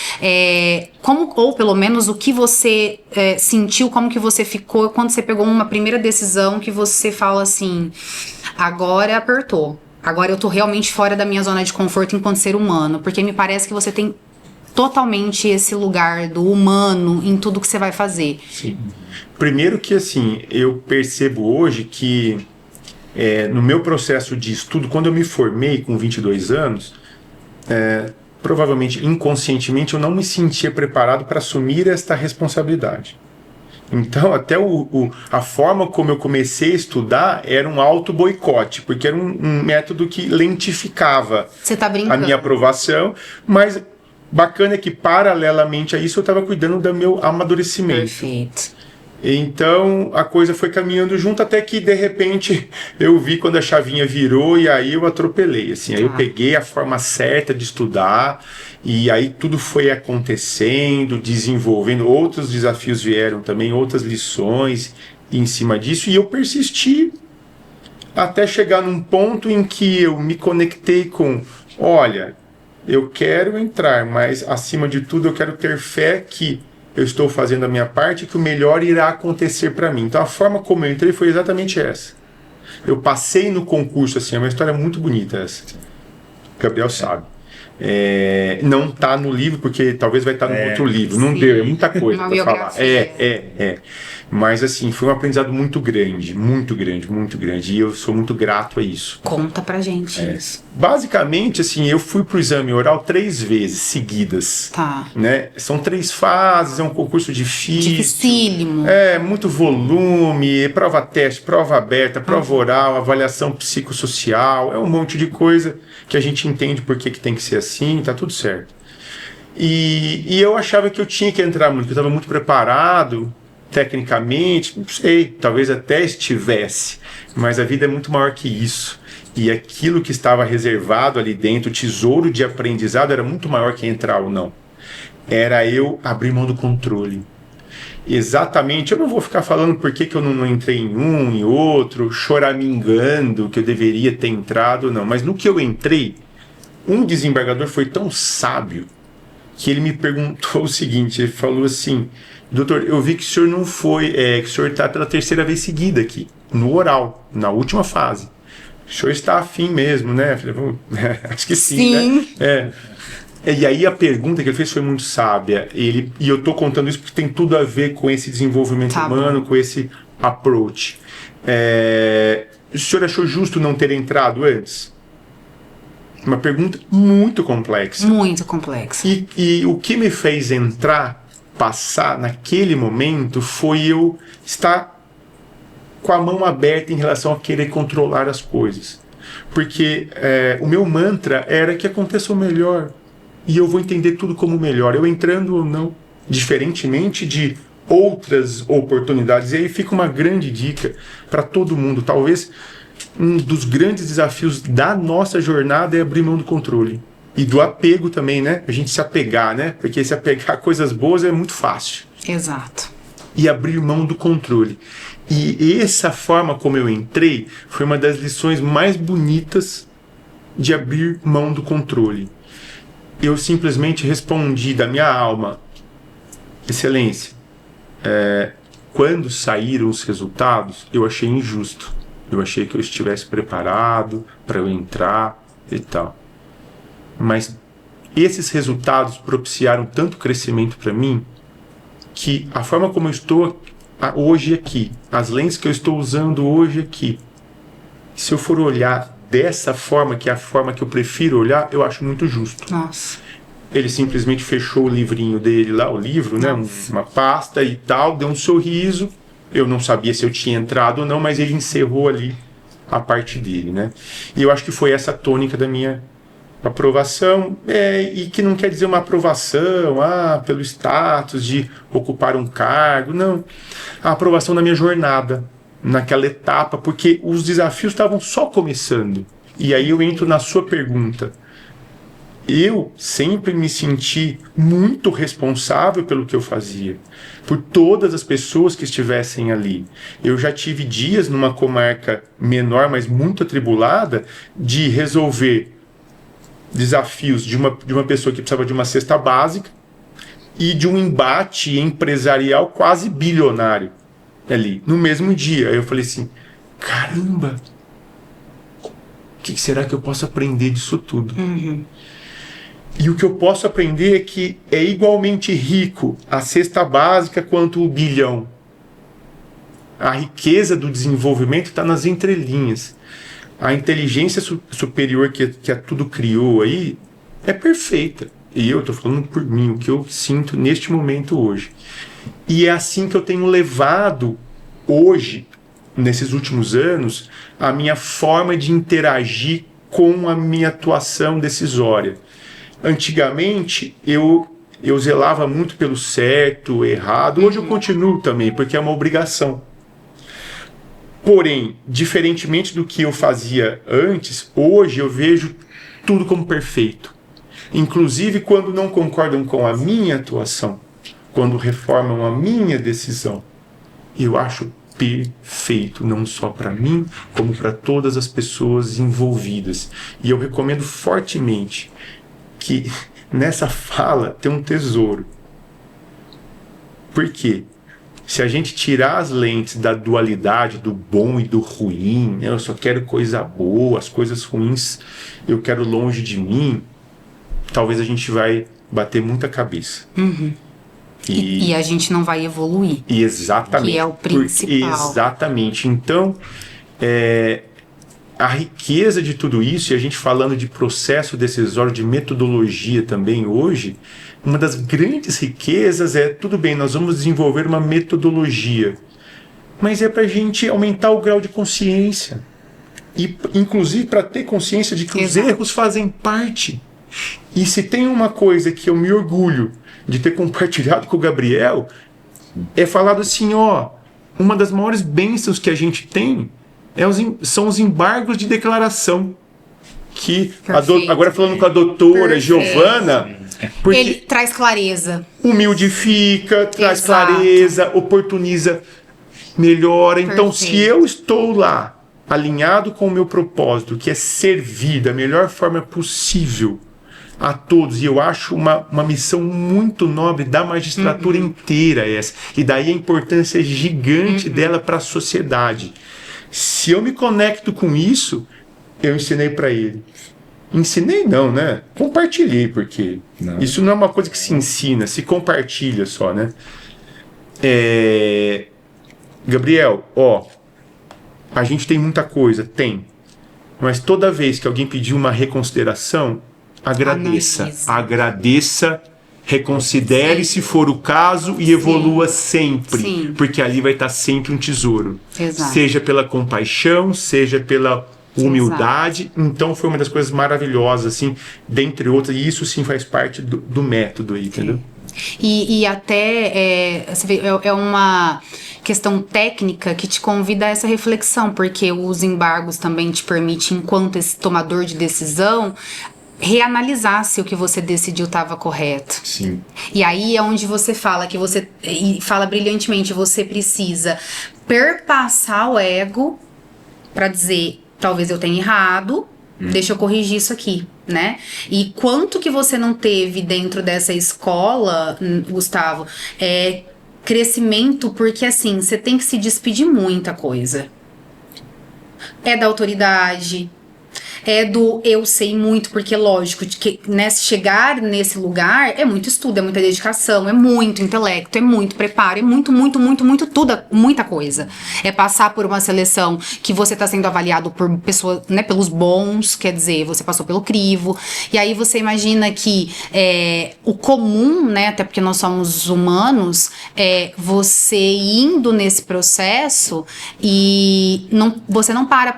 ou pelo menos o que você sentiu, como que você ficou quando você pegou uma primeira decisão que você fala assim, agora apertou, agora eu tô realmente fora da minha zona de conforto enquanto ser humano, porque me parece que você tem totalmente esse lugar do humano em tudo que você vai fazer. Sim. Primeiro que, assim, eu percebo hoje que no meu processo de estudo, quando eu me formei com 22 anos, provavelmente inconscientemente eu não me sentia preparado para assumir esta responsabilidade. Então, até a forma como eu comecei a estudar era um auto-boicote, porque era um método que lentificava Você tá brincando. a minha aprovação, mas bacana é que, paralelamente a isso, eu estava cuidando do meu amadurecimento. Perfeito. Então a coisa foi caminhando junto até que de repente eu vi quando a chavinha virou e aí eu atropelei, assim, aí eu peguei a forma certa de estudar e aí tudo foi acontecendo, desenvolvendo, outros desafios vieram também, outras lições em cima disso e eu persisti até chegar num ponto em que eu me conectei com, olha, eu quero entrar, mas acima de tudo eu quero ter fé que eu estou fazendo a minha parte, que o melhor irá acontecer para mim. Então a forma como eu entrei foi exatamente essa. Eu passei no concurso, assim, é uma história muito bonita essa. O Gabriel sabe. Não está no livro, porque talvez vai estar no outro livro. Não deu, é muita coisa para falar. Mas assim, foi um aprendizado muito grande, muito grande, muito grande. E eu sou muito grato a isso. Conta pra gente isso. Basicamente, assim, eu fui pro exame oral 3 vezes seguidas. Tá. Né? São 3 fases, é um concurso difícil. Dificílimo. Muito volume, prova teste, prova aberta, prova oral, avaliação psicossocial, é um monte de coisa que a gente entende por que tem que ser assim, tá tudo certo. E eu achava que eu tinha que entrar muito, que eu estava muito preparado, tecnicamente, não sei, talvez até estivesse, mas a vida é muito maior que isso. E aquilo que estava reservado ali dentro, o tesouro de aprendizado, era muito maior que entrar ou não. Era eu abrir mão do controle. Exatamente, eu não vou ficar falando por que eu não entrei em um, em outro, choramingando que eu deveria ter entrado, não. Mas no que eu entrei, um desembargador foi tão sábio que ele me perguntou o seguinte, ele falou assim, doutor, eu vi que o senhor não foi, que o senhor está pela 3ª vez seguida aqui, no oral, na última fase. O senhor está afim mesmo, né? Eu falei, acho que sim. Né? E aí a pergunta que ele fez foi muito sábia. E eu estou contando isso porque tem tudo a ver com esse desenvolvimento humano, com esse approach. O senhor achou justo não ter entrado antes? Uma pergunta muito complexa. Muito complexa. E o que me fez entrar, passar naquele momento, foi eu estar com a mão aberta em relação a querer controlar as coisas. Porque o meu mantra era que aconteça o melhor. E eu vou entender tudo como melhor, eu entrando ou não. Diferentemente de outras oportunidades. E aí fica uma grande dica para todo mundo. Talvez um dos grandes desafios da nossa jornada é abrir mão do controle. E do apego também, né? A gente se apegar, né? Porque se apegar a coisas boas é muito fácil. Exato. E abrir mão do controle. E essa forma como eu entrei foi uma das lições mais bonitas de abrir mão do controle. Eu simplesmente respondi da minha alma, Excelência, quando saíram os resultados, eu achei injusto. Eu achei que eu estivesse preparado para eu entrar e tal. Mas esses resultados propiciaram tanto crescimento para mim que a forma como eu estou hoje aqui, as lentes que eu estou usando hoje aqui, se eu for olhar dessa forma, que é a forma que eu prefiro olhar, eu acho muito justo. Nossa. Ele simplesmente fechou o livrinho dele lá, o livro, né? Uma pasta e tal, deu um sorriso. Eu não sabia se eu tinha entrado ou não, mas ele encerrou ali a parte dele, né? E eu acho que foi essa a tônica da minha aprovação, e que não quer dizer uma aprovação pelo status de ocupar um cargo, não. A aprovação da minha jornada, naquela etapa, porque os desafios estavam só começando. E aí eu entro na sua pergunta. Eu sempre me senti muito responsável pelo que eu fazia, por todas as pessoas que estivessem ali. Eu já tive dias numa comarca menor, mas muito atribulada, de resolver desafios de uma pessoa que precisava de uma cesta básica e de um embate empresarial quase bilionário ali, no mesmo dia. Aí eu falei assim, caramba, o que será que eu posso aprender disso tudo? E o que eu posso aprender é que é igualmente rico a cesta básica quanto o bilhão. A riqueza do desenvolvimento está nas entrelinhas. A inteligência superior que a tudo criou aí é perfeita. E eu estou falando por mim, o que eu sinto neste momento hoje. E é assim que eu tenho levado hoje, nesses últimos anos, a minha forma de interagir com a minha atuação decisória. Antigamente, eu zelava muito pelo certo, errado. Hoje eu continuo também, porque é uma obrigação. Porém, diferentemente do que eu fazia antes, hoje eu vejo tudo como perfeito. Inclusive quando não concordam com a minha atuação, quando reformam a minha decisão. Eu acho perfeito, não só para mim, como para todas as pessoas envolvidas. E eu recomendo fortemente que nessa fala tem um tesouro. Por quê? Se a gente tirar as lentes da dualidade do bom e do ruim, eu só quero coisa boa, as coisas ruins eu quero longe de mim, talvez a gente vai bater muita cabeça. E a gente não vai evoluir. Exatamente. Que é o principal. Exatamente. Então, a riqueza de tudo isso, e a gente falando de processo decisório, de metodologia também hoje, uma das grandes riquezas tudo bem, nós vamos desenvolver uma metodologia, mas é para a gente aumentar o grau de consciência. E, inclusive, para ter consciência de que os erros fazem parte. E se tem uma coisa que eu me orgulho de ter compartilhado com o Gabriel, é falado assim, uma das maiores bênçãos que a gente tem são os embargos de declaração. Que agora falando com a doutora Giovana, porque ele traz clareza. Humildifica, traz clareza, oportuniza, melhora. Então, se eu estou lá, alinhado com o meu propósito, que é servir da melhor forma possível a todos, e eu acho uma missão muito nobre da magistratura inteira essa, e daí a importância gigante dela para a sociedade. Se eu me conecto com isso, eu ensinei para ele. Ensinei não, né? Compartilhei, porque isso não é uma coisa que se ensina, se compartilha só, né? Gabriel, a gente tem muita coisa, mas toda vez que alguém pedir uma reconsideração, agradeça, reconsidere se for o caso e evolua sempre, porque ali vai estar sempre um tesouro. Seja pela compaixão, seja pela humildade. Então foi uma das coisas maravilhosas, assim, dentre outras, e isso sim faz parte do método aí, entendeu? E até você vê, é uma questão técnica que te convida a essa reflexão, porque os embargos também te permitem, enquanto esse tomador de decisão, reanalisar se o que você decidiu estava correto. Sim. E aí é onde você fala que você, e fala brilhantemente, você precisa perpassar o ego para dizer, talvez eu tenha errado, deixa eu corrigir isso aqui. né? E quanto que você não teve dentro dessa escola, Gustavo, crescimento, porque assim, você tem que se despedir muita coisa. É da autoridade, é do eu sei muito, porque lógico, que, né, chegar nesse lugar é muito estudo, é muita dedicação, é muito intelecto, é muito preparo, é muito tudo, muita coisa. É passar por uma seleção que você está sendo avaliado por pessoas, né, pelos bons, quer dizer, você passou pelo crivo, e aí você imagina que o comum, né, até porque nós somos humanos, você indo nesse processo e você não para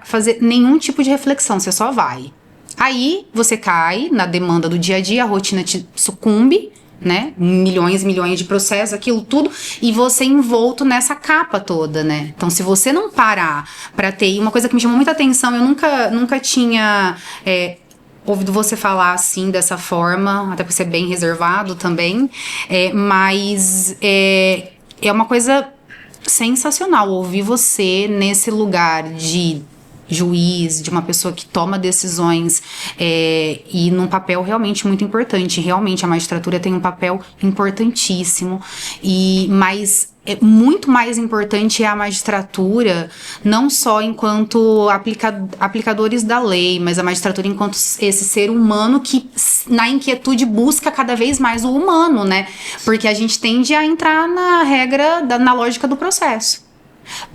fazer nenhum tipo de reflexão, você só vai. Aí você cai na demanda do dia a dia, a rotina te sucumbe, né? Milhões de processos, aquilo tudo, e você envolto nessa capa toda, né? Então, se você não parar pra ter... E uma coisa que me chamou muita atenção, eu nunca tinha ouvido você falar assim, dessa forma, até por ser bem reservado também, mas é uma coisa sensacional ouvir você nesse lugar de juiz, de uma pessoa que toma decisões e num papel realmente muito importante. Realmente a magistratura tem um papel importantíssimo, mas muito mais importante é a magistratura, não só enquanto aplicadores da lei, mas a magistratura enquanto esse ser humano que na inquietude busca cada vez mais o humano, né? Porque a gente tende a entrar na regra, na lógica do processo.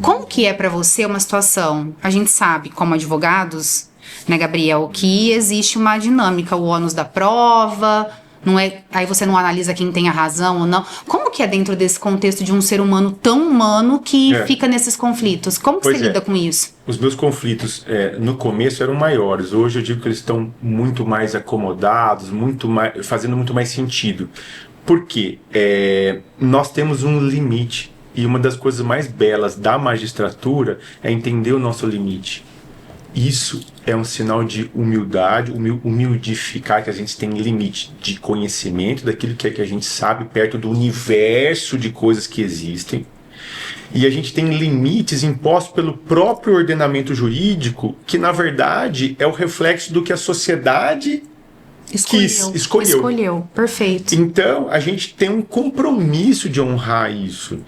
Como que é pra você uma situação? A gente sabe, como advogados, né, Gabriel, que existe uma dinâmica, o ônus da prova, não é, aí você não analisa quem tem a razão ou não. Como que é dentro desse contexto de um ser humano tão humano que fica nesses conflitos? Como que você lida com isso? Os meus conflitos no começo eram maiores. Hoje eu digo que eles estão muito mais acomodados, fazendo muito mais sentido. Por quê? Nós temos um limite. E uma das coisas mais belas da magistratura é entender o nosso limite. Isso é um sinal de humildade, humildificar que a gente tem limite de conhecimento daquilo que a gente sabe perto do universo de coisas que existem. E a gente tem limites impostos pelo próprio ordenamento jurídico, que na verdade é o reflexo do que a sociedade escolheu. Perfeito. Então, a gente tem um compromisso de honrar isso.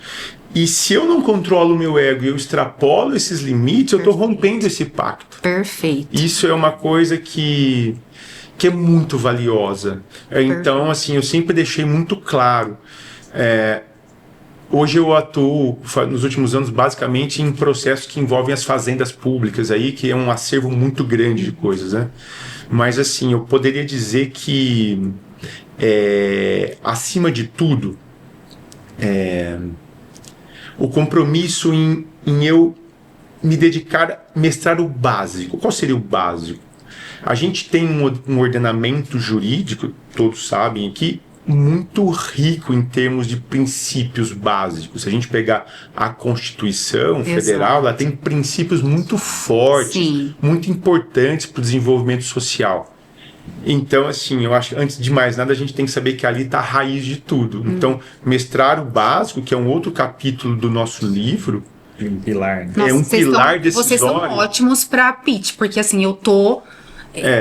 E se eu não controlo o meu ego e eu extrapolo esses limites, eu estou rompendo esse pacto. Perfeito. Isso é uma coisa que é muito valiosa. Então, assim, eu sempre deixei muito claro. Hoje eu atuo, nos últimos anos, basicamente em processos que envolvem as fazendas públicas, aí, que é um acervo muito grande de coisas, né? Mas, assim, eu poderia dizer que, acima de tudo, o compromisso em eu me dedicar a mestrar o básico. Qual seria o básico? A gente tem um ordenamento jurídico, todos sabem aqui, muito rico em termos de princípios básicos. Se a gente pegar a Constituição Federal, ela tem princípios muito fortes, Sim, muito importantes para o desenvolvimento social. Então, assim, eu acho que antes de mais nada a gente tem que saber que ali está a raiz de tudo. Então, mestrar o básico, que é um outro capítulo do nosso livro, Um pilar, né? Nossa, um pilar decisório. Vocês são ótimos pra pitch, porque assim, eu tô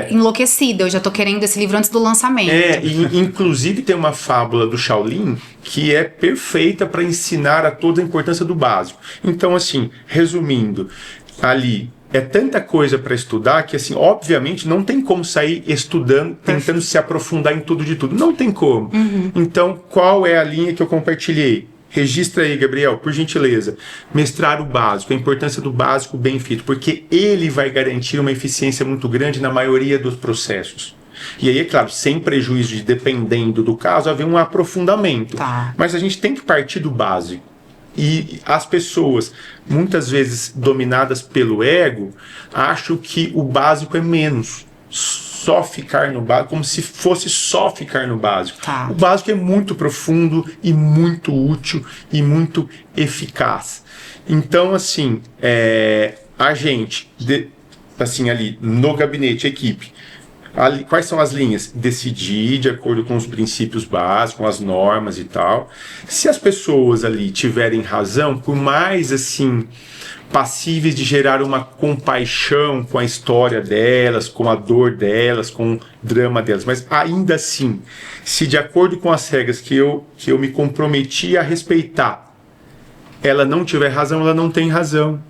enlouquecida, eu já tô querendo esse livro antes do lançamento. Inclusive tem uma fábula do Shaolin que é perfeita para ensinar a toda a importância do básico. Então, assim, resumindo, ali é tanta coisa para estudar que, assim, obviamente não tem como sair estudando, tentando se aprofundar em tudo de tudo. Não tem como. Então, qual é a linha que eu compartilhei? Registra aí, Gabriel, por gentileza. Mestrar o básico, a importância do básico bem feito, porque ele vai garantir uma eficiência muito grande na maioria dos processos. E aí, é claro, sem prejuízo de, dependendo do caso, haver um aprofundamento. Tá. Mas a gente tem que partir do básico. E as pessoas, muitas vezes dominadas pelo ego, acham que o básico é menos. Só ficar no básico, como se fosse só ficar no básico. Tá. O básico é muito profundo e muito útil e muito eficaz. Então, assim, a gente, assim, ali no gabinete, a equipe, Quais são as linhas? Decidir de acordo com os princípios básicos, com as normas e tal. Se as pessoas ali tiverem razão, por mais assim passíveis de gerar uma compaixão com a história delas, com a dor delas, com o drama delas, mas ainda assim, se de acordo com as regras que eu me comprometi a respeitar, ela não tiver razão, ela não tem razão.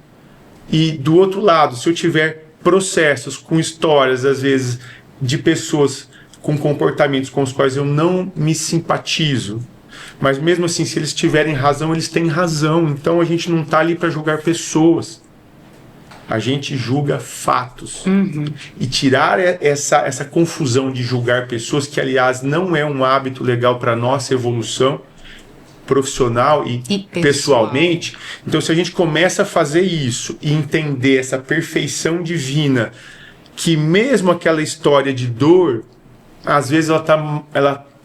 E do outro lado, se eu tiver processos com histórias, às vezes, de pessoas com comportamentos com os quais eu não me simpatizo, mas mesmo assim, se eles tiverem razão, eles têm razão. Então a gente não está ali para julgar pessoas. A gente julga fatos. E tirar essa confusão de julgar pessoas, que aliás não é um hábito legal para a nossa evolução profissional e pessoalmente. Então se a gente começa a fazer isso e entender essa perfeição divina, que mesmo aquela história de dor, às vezes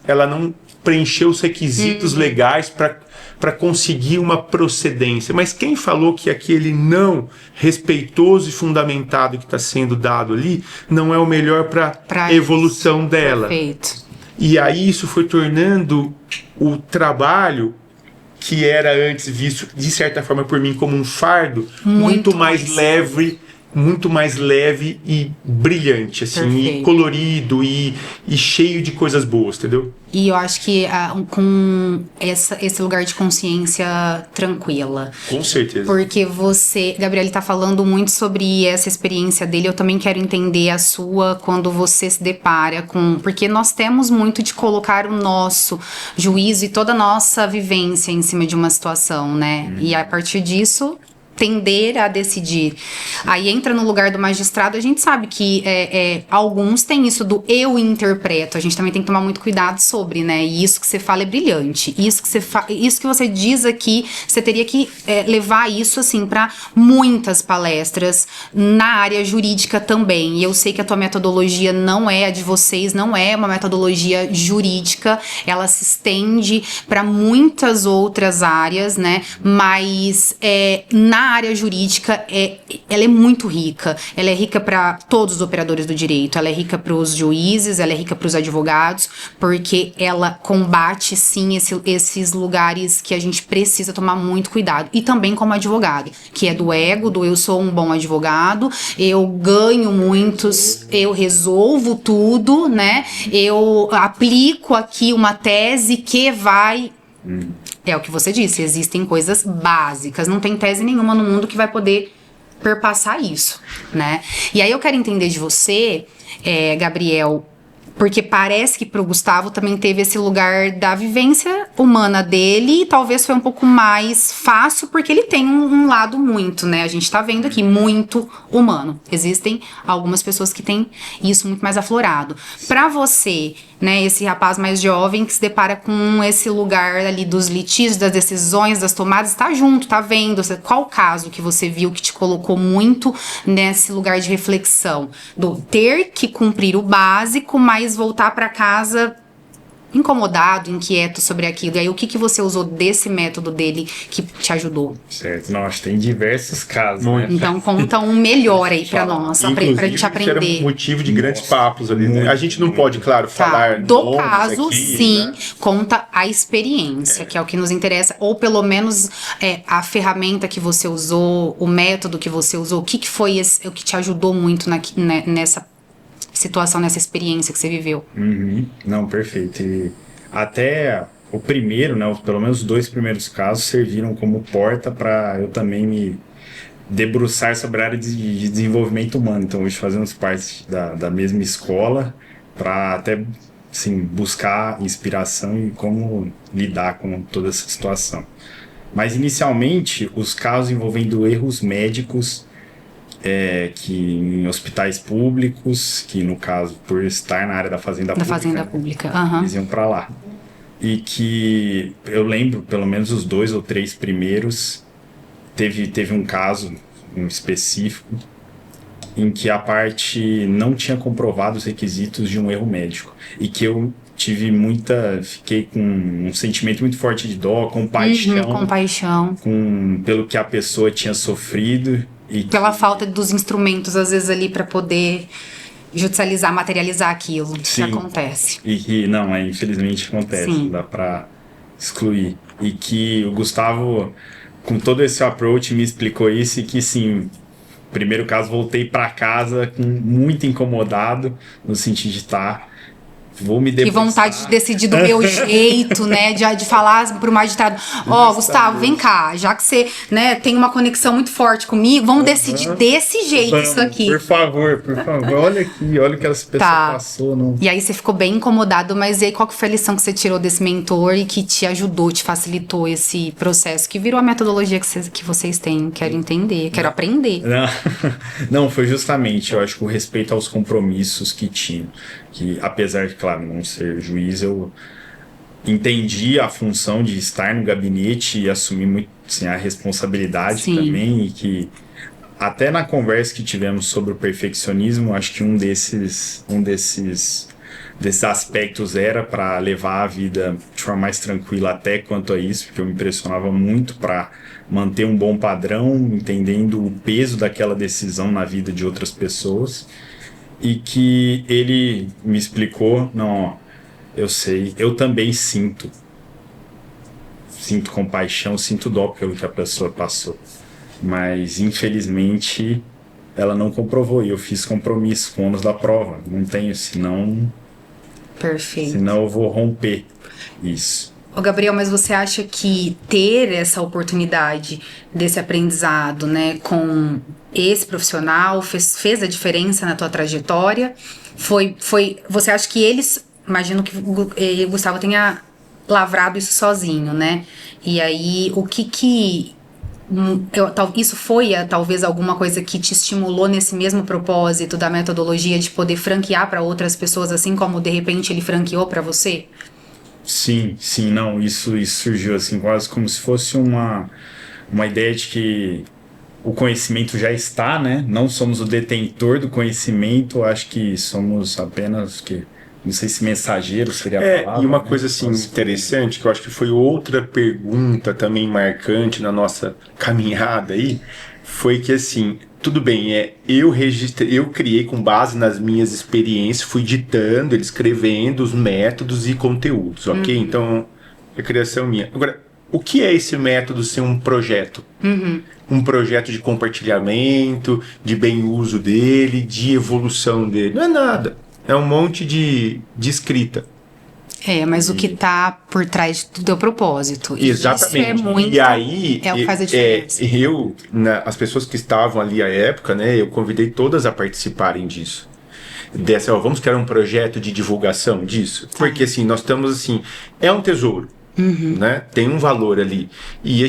ela não preencher os requisitos legais para conseguir uma procedência. Mas quem falou que aquele não respeitoso e fundamentado que está sendo dado ali não é o melhor para a evolução dela? Perfeito. E aí isso foi tornando o trabalho, que era antes visto, de certa forma, por mim como um fardo, muito mais leve e brilhante, assim, Perfeito. E colorido e cheio de coisas boas, entendeu? E eu acho que com esse lugar de consciência tranquila. Com certeza. Porque Gabriel, tá falando muito sobre essa experiência dele. Eu também quero entender a sua quando você se depara com... Porque nós temos muito de colocar o nosso juízo e toda a nossa vivência em cima de uma situação, né? E a partir disso, tender a decidir. Aí entra no lugar do magistrado, a gente sabe que alguns têm isso do eu interpreto, a gente também tem que tomar muito cuidado sobre, né? E isso que você fala é brilhante. Isso que você diz aqui, você teria que levar isso, assim, para muitas palestras na área jurídica também. E eu sei que a tua metodologia não é a de vocês, não é uma metodologia jurídica, ela se estende para muitas outras áreas, né? Mas na área jurídica, ela é muito rica. Ela é rica para todos os operadores do direito, ela é rica para os juízes, ela é rica para os advogados, porque ela combate, sim, esses lugares que a gente precisa tomar muito cuidado. E também como advogado, que é do ego, do eu sou um bom advogado, eu ganho muitos, eu resolvo tudo, né? Eu aplico aqui uma tese que vai... É o que você disse, existem coisas básicas, não tem tese nenhuma no mundo que vai poder perpassar isso, né? E aí eu quero entender de você, Gabriel, porque parece que pro Gustavo também teve esse lugar da vivência humana dele, e talvez foi um pouco mais fácil, porque ele tem um lado muito, né? A gente tá vendo aqui, muito humano. Existem algumas pessoas que têm isso muito mais aflorado. Pra você, né, esse rapaz mais jovem que se depara com esse lugar ali dos litígios, das decisões, das tomadas, tá junto, tá vendo? Qual caso que você viu que te colocou muito nesse lugar de reflexão? Do ter que cumprir o básico, mas voltar para casa incomodado, inquieto sobre aquilo. E aí, o que você usou desse método dele que te ajudou? Certo. Nós tem diversos casos, né? Então, conta um melhor aí pra nós, pra gente aprender. Isso era motivo de grandes papos ali, né? A gente não pode, claro, falar do caso, aqui, sim, né? Conta a experiência, que é o que nos interessa, ou pelo menos a ferramenta que você usou, o método que você usou, o que foi o que te ajudou muito nessa situação, nessa experiência que você viveu. Não, perfeito. E até o primeiro, né, pelo menos os 2 primeiros casos serviram como porta para eu também me debruçar sobre a área de desenvolvimento humano. Então hoje fazemos parte da mesma escola para até, assim, buscar inspiração e como lidar com toda essa situação. Mas inicialmente os casos envolvendo erros médicos, que em hospitais públicos, que no caso, por estar na área da fazenda pública, eles iam para lá. E que eu lembro, pelo menos os 2 ou 3 primeiros, teve um caso específico em que a parte não tinha comprovado os requisitos de um erro médico. E que eu fiquei com um sentimento muito forte de dó, compaixão. Pelo que a pessoa tinha sofrido. Pela falta dos instrumentos, às vezes, ali para poder judicializar, materializar aquilo Sim. que acontece. E que, não, infelizmente acontece, Sim. não dá pra excluir. E que o Gustavo, com todo esse approach, me explicou isso e que, sim, primeiro caso, voltei pra casa com muito incomodado, no sentido de estar... Vou me Que debruçar. vontade de decidir do meu jeito, né? De falar pro magistrado, Gustavo, vem cá, já que você, né, tem uma conexão muito forte comigo, vamos decidir desse jeito isso aqui. Por favor. Olha aqui, olha o que essa pessoa passou. Não... E aí você ficou bem incomodado, mas e aí qual que foi a lição que você tirou desse mentor e que te ajudou, te facilitou esse processo, que virou a metodologia que vocês têm? Quero entender, quero aprender. Não, foi justamente, eu acho que o respeito aos compromissos que tinham. Que apesar de, claro, não ser juiz, eu entendi a função de estar no gabinete e assumir muito, assim, a responsabilidade também, e que até na conversa que tivemos sobre o perfeccionismo, acho que um desses aspectos era para levar a vida de forma mais tranquila até quanto a isso, porque eu me impressionava muito para manter um bom padrão, entendendo o peso daquela decisão na vida de outras pessoas. E que ele me explicou, não, eu sei, eu também sinto compaixão, sinto dó pelo que a pessoa passou, mas infelizmente ela não comprovou, e eu fiz compromisso com o ônus da prova, não tenho, senão eu vou romper isso. Gabriel, mas você acha que ter essa oportunidade desse aprendizado, né, com esse profissional fez a diferença na tua trajetória? Você acha que eles, imagino que o Gustavo tenha lavrado isso sozinho, né? E aí, isso foi talvez alguma coisa que te estimulou nesse mesmo propósito da metodologia de poder franquear para outras pessoas, assim como de repente ele franqueou para você? Sim, não, isso surgiu assim, quase como se fosse uma ideia de que o conhecimento já está, né? Não somos o detentor do conhecimento, acho que somos apenas, não sei se mensageiro seria a palavra. E uma coisa assim interessante, que eu acho que foi outra pergunta também marcante na nossa caminhada aí, foi que assim, tudo bem, eu criei com base nas minhas experiências, fui ditando, escrevendo os métodos e conteúdos, ok? Então, a criação minha. Agora, o que é esse método ser um projeto? Um projeto de compartilhamento, de bem uso dele, de evolução dele. Não é nada. É um monte de escrita. Mas o que está por trás do teu propósito. Exatamente. Isso é muito... E aí, é o que faz a diferença. As pessoas que estavam ali à época, né, eu convidei todas a participarem disso. Vamos criar um projeto de divulgação disso. Porque assim, nós estamos assim, é um tesouro. Né? Tem um valor ali. E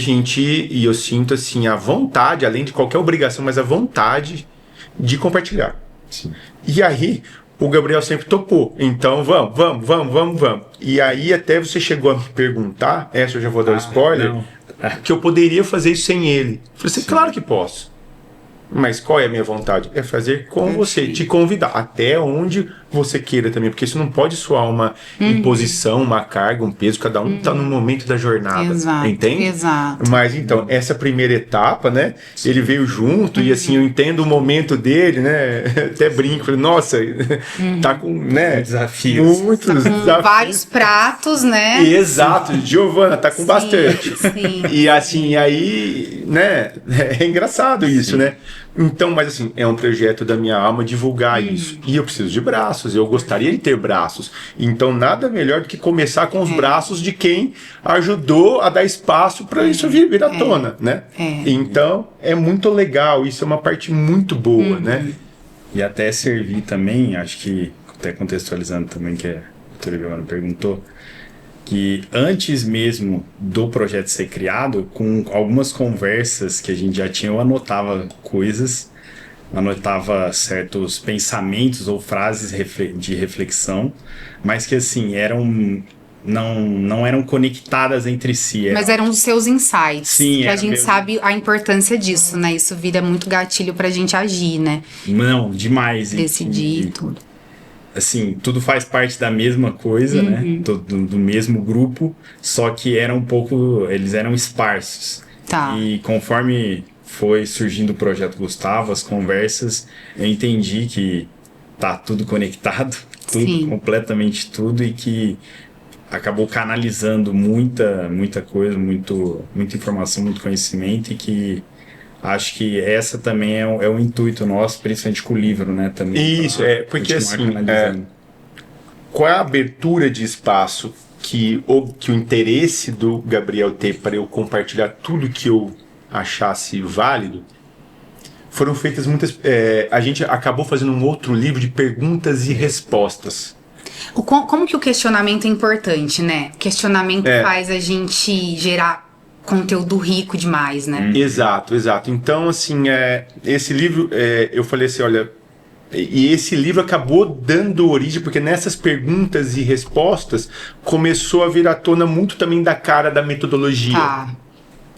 eu sinto assim, a vontade, além de qualquer obrigação, mas a vontade de compartilhar. Sim. E aí, o Gabriel sempre topou. Então, vamos. E aí, até você chegou a me perguntar, essa eu já vou dar um spoiler, que eu poderia fazer isso sem ele. Eu falei assim, claro que posso. Mas qual é a minha vontade? É fazer com você, te convidar, até onde você queira também, porque isso não pode soar uma imposição, uma carga, um peso, cada um está no momento da jornada, entende? Exato. Mas então, essa primeira etapa, né, ele veio junto e assim, eu entendo o momento dele, né, até brinco, falei, nossa, tá com, né, desafios. Muitos tá com desafios. vários pratos, né? Exato, Giovana, tá com bastante. Sim. E assim, aí, né, é engraçado isso, né? Então, mas assim, é um projeto da minha alma divulgar isso. E eu preciso de braços, eu gostaria de ter braços. Então, nada melhor do que começar com os braços de quem ajudou a dar espaço para isso vir à tona, né? Então, é muito legal, isso é uma parte muito boa, né? E até servir também, acho que, até contextualizando também que a doutora Giovana perguntou, que antes mesmo do projeto ser criado, com algumas conversas que a gente já tinha, eu anotava coisas, anotava certos pensamentos ou frases de reflexão, mas que assim, não eram conectadas entre si. Mas eram os seus insights. Sim, que a gente sabe a importância disso, né? Isso vira muito gatilho pra gente agir, né? Não, demais. Decidir e tudo. Assim, tudo faz parte da mesma coisa, né? Do mesmo grupo, só que eles eram esparsos. Tá. E conforme foi surgindo o Projeto Gustavo, as conversas, eu entendi que tá tudo conectado, tudo, Sim. completamente tudo, e que acabou canalizando muita coisa, muita informação, muito conhecimento, e que acho que essa também é o intuito nosso, principalmente com o livro, né? Também, Isso, porque continuar assim, canalizando. qual é a abertura de espaço que o interesse do Gabriel ter para eu compartilhar tudo que eu achasse válido? Foram feitas muitas... a gente acabou fazendo um outro livro de perguntas e respostas. Como que o questionamento é importante, né? O questionamento faz a gente gerar conteúdo rico demais, né? Exato. Então, assim, esse livro, eu falei assim, olha... E esse livro acabou dando origem, porque nessas perguntas e respostas começou a vir à tona muito também da cara da metodologia. Tá.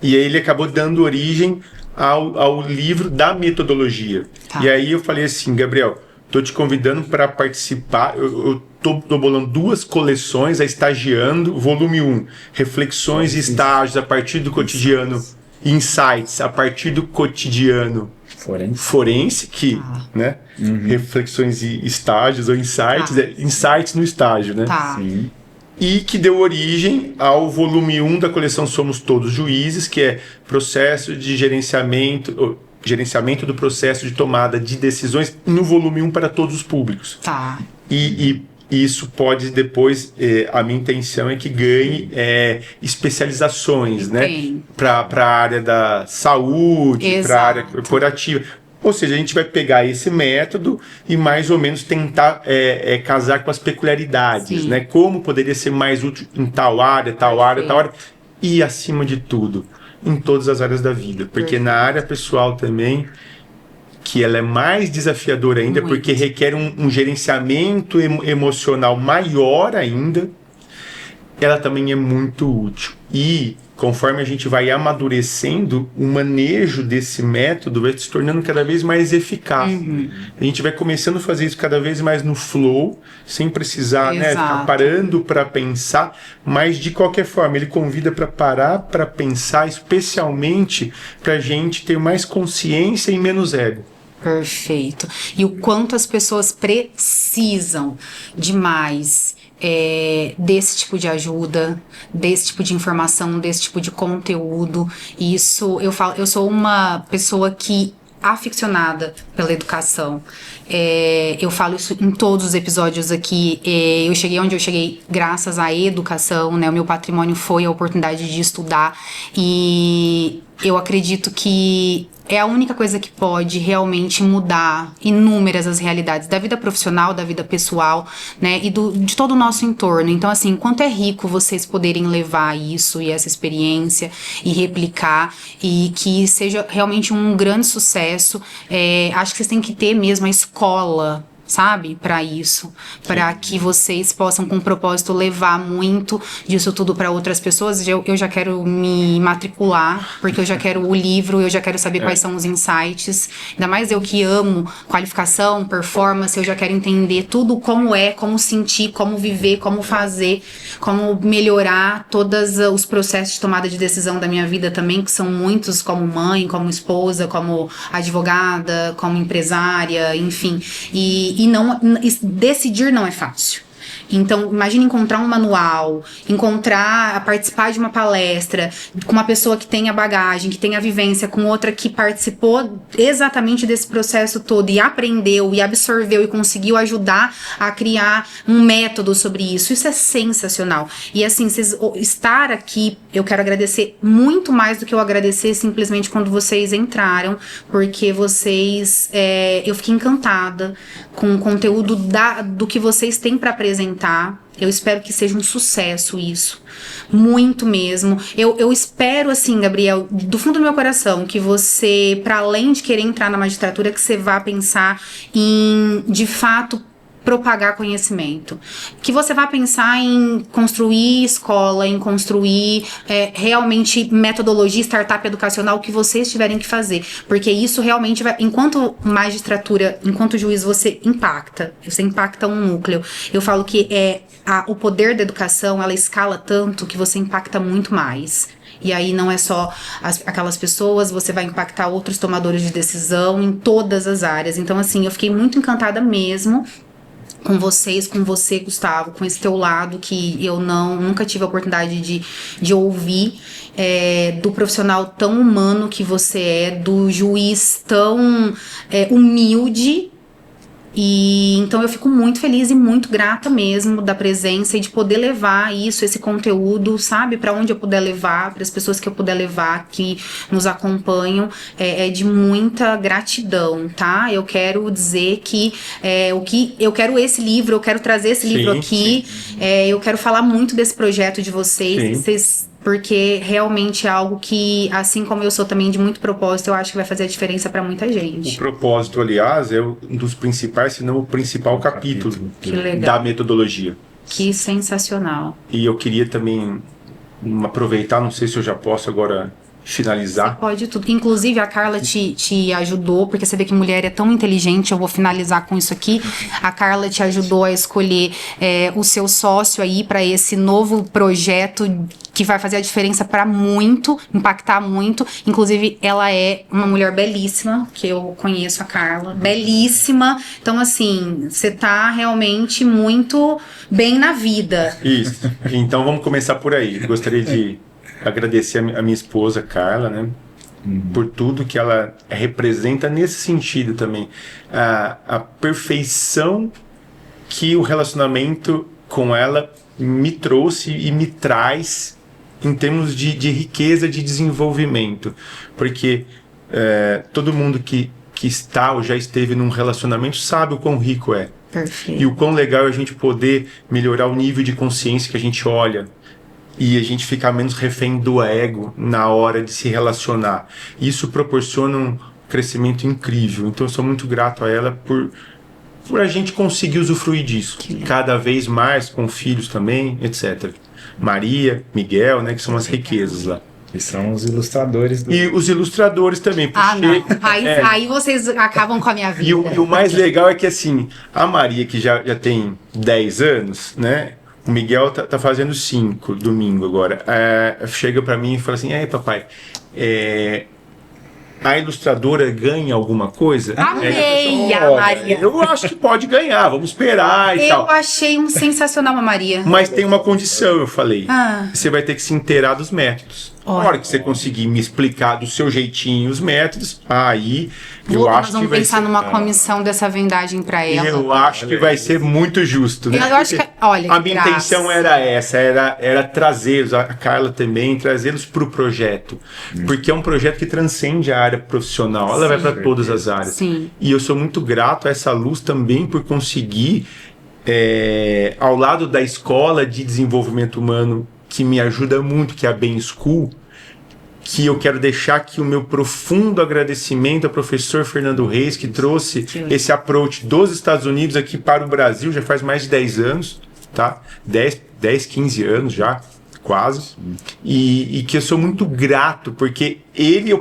E aí ele acabou dando origem ao livro da metodologia. Tá. E aí eu falei assim, Gabriel, tô te convidando para participar. Eu tô bolando 2 coleções, a Estagiando, volume 1, reflexões e estágios a partir do cotidiano, insights a partir do cotidiano forense, que, né? Reflexões e estágios, ou insights, insights no estágio, né? Tá. Sim. E que deu origem ao volume 1 da coleção Somos Todos Juízes, que é processo de gerenciamento do processo de tomada de decisões, no volume 1 para todos os públicos. Tá. E isso pode depois, a minha intenção é que ganhe especializações, né? Para a área da saúde, para a área corporativa. Ou seja, a gente vai pegar esse método e mais ou menos tentar casar com as peculiaridades, né? Como poderia ser mais útil em tal área, tal área. E, acima de tudo, em todas as áreas da vida. Porque na área pessoal também, que ela é mais desafiadora ainda, porque requer um gerenciamento emocional maior ainda, ela também é muito útil. E conforme a gente vai amadurecendo, o manejo desse método vai se tornando cada vez mais eficaz. A gente vai começando a fazer isso cada vez mais no flow, sem precisar, né, ficar parando para pensar, mas de qualquer forma, ele convida para parar para pensar, especialmente para a gente ter mais consciência e menos ego. Perfeito. E o quanto as pessoas precisam demais desse tipo de ajuda, desse tipo de informação, desse tipo de conteúdo. Isso, eu sou uma pessoa que aficionada pela educação. Eu falo isso em todos os episódios aqui. Eu cheguei onde eu cheguei graças à educação, né? O meu patrimônio foi a oportunidade de estudar, e eu acredito que é a única coisa que pode realmente mudar inúmeras as realidades da vida profissional, da vida pessoal, né, e de todo o nosso entorno. Então, assim, quanto é rico vocês poderem levar isso e essa experiência e replicar, e que seja realmente um grande sucesso. Acho que vocês têm que ter mesmo a escola, sabe, para isso, para que vocês possam, com propósito, levar muito disso tudo para outras pessoas. Eu já quero me matricular, porque eu já quero o livro, eu já quero saber quais são os insights, ainda mais eu que amo qualificação, performance, eu já quero entender tudo como sentir, como viver, como fazer, como melhorar todos os processos de tomada de decisão da minha vida também, que são muitos, como mãe, como esposa, como advogada, como empresária, enfim, e decidir não é fácil. Então, imagine encontrar um manual, participar de uma palestra com uma pessoa que tem a bagagem, que tem a vivência, com outra que participou exatamente desse processo todo e aprendeu e absorveu e conseguiu ajudar a criar um método sobre isso. Isso é sensacional. E assim, estar aqui, eu quero agradecer muito mais do que eu agradecer simplesmente quando vocês entraram, porque vocês, eu fiquei encantada com o conteúdo do que vocês têm para apresentar. Eu espero que seja um sucesso isso, muito mesmo. Eu espero, assim, Gabriel, do fundo do meu coração, que você, para além de querer entrar na magistratura, que você vá pensar em, de fato, propagar conhecimento, que você vai pensar em construir escola, em construir realmente metodologia, startup educacional, que vocês tiverem que fazer, porque isso realmente vai, enquanto magistratura, enquanto juiz, você impacta um núcleo. Eu falo que o poder da educação, ela escala tanto que você impacta muito mais. E aí não é só aquelas pessoas, você vai impactar outros tomadores de decisão em todas as áreas. Então, assim, eu fiquei muito encantada mesmo com vocês, com você, Gustavo, com esse teu lado que eu nunca tive a oportunidade de ouvir, do profissional tão humano que você é, do juiz tão humilde. E então eu fico muito feliz e muito grata mesmo da presença e de poder levar esse conteúdo, sabe, para onde eu puder levar, para as pessoas que eu puder levar, que nos acompanham, é de muita gratidão, tá? Eu quero dizer que eu quero esse livro, eu quero trazer esse livro aqui, eu quero falar muito desse projeto de vocês, porque realmente é algo que, assim como eu sou também de muito propósito, eu acho que vai fazer a diferença para muita gente. O propósito, aliás, é um dos principais, se não o principal capítulo da metodologia. Que sensacional. E eu queria também aproveitar, não sei se eu já posso agora finalizar. Você pode tudo. Inclusive, a Carla te ajudou, porque você vê que mulher é tão inteligente, eu vou finalizar com isso aqui. A Carla te ajudou a escolher o seu sócio aí para esse novo projeto que vai fazer a diferença para muito, impactar muito. Inclusive, ela é uma mulher belíssima, que eu conheço a Carla. Belíssima. Então, assim, você tá realmente muito bem na vida. Isso. Então, vamos começar por aí. Gostaria de agradecer a minha esposa, Carla, né? Por tudo que ela representa nesse sentido também. A perfeição que o relacionamento com ela me trouxe e me traz em termos de riqueza, de desenvolvimento. Porque todo mundo que está ou já esteve num relacionamento sabe o quão rico é. Perfeito. E o quão legal é a gente poder melhorar o nível de consciência que a gente olha. E a gente ficar menos refém do ego na hora de se relacionar. Isso proporciona um crescimento incrível. Então eu sou muito grato a ela por a gente conseguir usufruir disso. Cada vez mais, com filhos também, etc. Maria, Miguel, né, que são as riquezas lá. E são os ilustradores. E os ilustradores também. Não. Aí vocês acabam com a minha vida. E o mais legal é que, assim, a Maria, que já tem 10 anos, né? O Miguel tá fazendo 5 domingo agora. Chega pra mim e fala assim: "Ei, papai, a ilustradora ganha alguma coisa?" Amei a Maria. Eu acho que pode ganhar, vamos esperar e tal. Eu achei sensacional a Maria. Mas tem uma condição, eu falei. Você vai ter que se inteirar dos métodos. Na hora que você conseguir me explicar do seu jeitinho os métodos, aí eu acho que vai ser... Nós vamos pensar numa comissão dessa vendagem pra ela. Eu acho que vai ser muito justo, né? Eu acho que, olha, a minha intenção era essa, era trazê-los, a Carla também, trazê-los para o projeto. Porque é um projeto que transcende a área profissional, ela vai para todas as áreas. Sim. E eu sou muito grato a essa luz também por conseguir, ao lado da escola de desenvolvimento humano, que me ajuda muito, que é a Ben School, que eu quero deixar aqui o meu profundo agradecimento ao professor Fernando Reis, que trouxe esse approach dos Estados Unidos aqui para o Brasil, já faz mais de 10 anos, tá? 10, 15 anos já, quase. E que eu sou muito grato, porque ele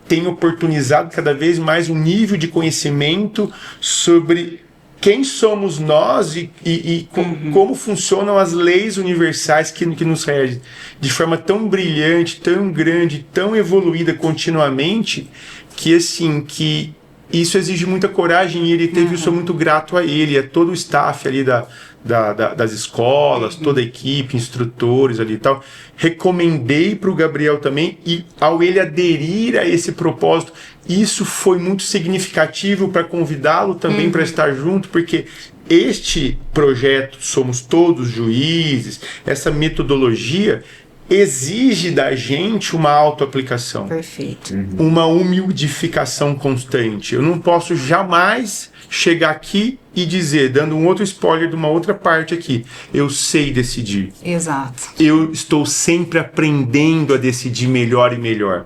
tem oportunizado cada vez mais um nível de conhecimento sobre quem somos nós e como funcionam as leis universais que nos regem de forma tão brilhante, tão grande, tão evoluída continuamente, que assim, que isso exige muita coragem e ele teve, eu sou muito grato a ele, a todo o staff ali das escolas, toda a equipe, instrutores ali e tal. Recomendei para o Gabriel também, e ao ele aderir a esse propósito, isso foi muito significativo para convidá-lo também para estar junto, porque este projeto, somos todos juízes, essa metodologia exige da gente uma autoaplicação. Perfeito. Uma humidificação constante. Eu não posso jamais chegar aqui e dizer, dando um outro spoiler de uma outra parte aqui, eu sei decidir. Exato. Eu estou sempre aprendendo a decidir melhor e melhor.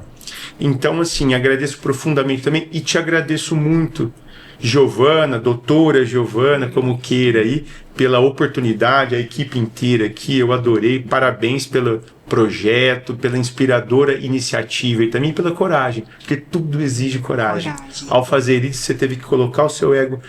Então, assim, agradeço profundamente também e te agradeço muito, Giovana, doutora Giovana, como queira aí, pela oportunidade, a equipe inteira aqui, eu adorei, parabéns pelo projeto, pela inspiradora iniciativa e também pela coragem, porque tudo exige coragem. Ao fazer isso, você teve que colocar o seu ego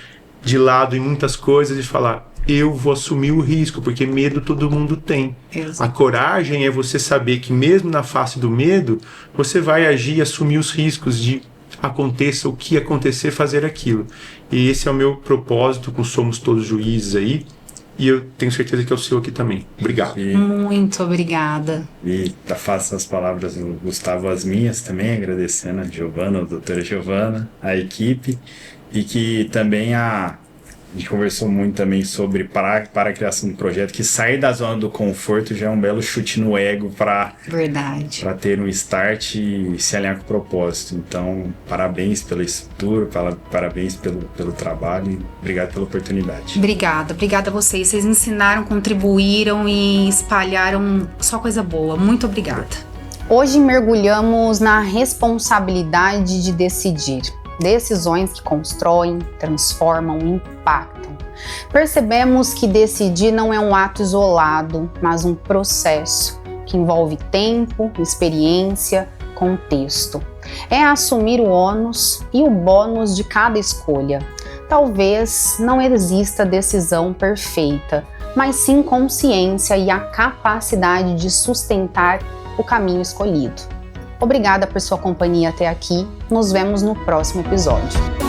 de lado em muitas coisas e falar, eu vou assumir o risco, porque medo todo mundo tem. A coragem é você saber que mesmo na face do medo, você vai agir e assumir os riscos de aconteça o que acontecer, fazer aquilo. E esse é o meu propósito com Somos Todos Juízes aí, e eu tenho certeza que é o seu aqui também. Obrigado. Muito obrigada. E faço as palavras do Gustavo as minhas também, agradecendo a Giovana, a doutora Giovana, a equipe, e que também a gente conversou muito também sobre para a criação do projeto, que sair da zona do conforto já é um belo chute no ego para ter um start e se alinhar com o propósito. Então, parabéns pela estrutura, parabéns pelo trabalho e obrigado pela oportunidade. Obrigada a vocês. Vocês ensinaram, contribuíram e espalharam só coisa boa. Muito obrigada. Hoje mergulhamos na responsabilidade de decidir. Decisões que constroem, transformam, impactam. Percebemos que decidir não é um ato isolado, mas um processo que envolve tempo, experiência, contexto. É assumir o ônus e o bônus de cada escolha. Talvez não exista decisão perfeita, mas sim consciência e a capacidade de sustentar o caminho escolhido. Obrigada por sua companhia até aqui. Nos vemos no próximo episódio.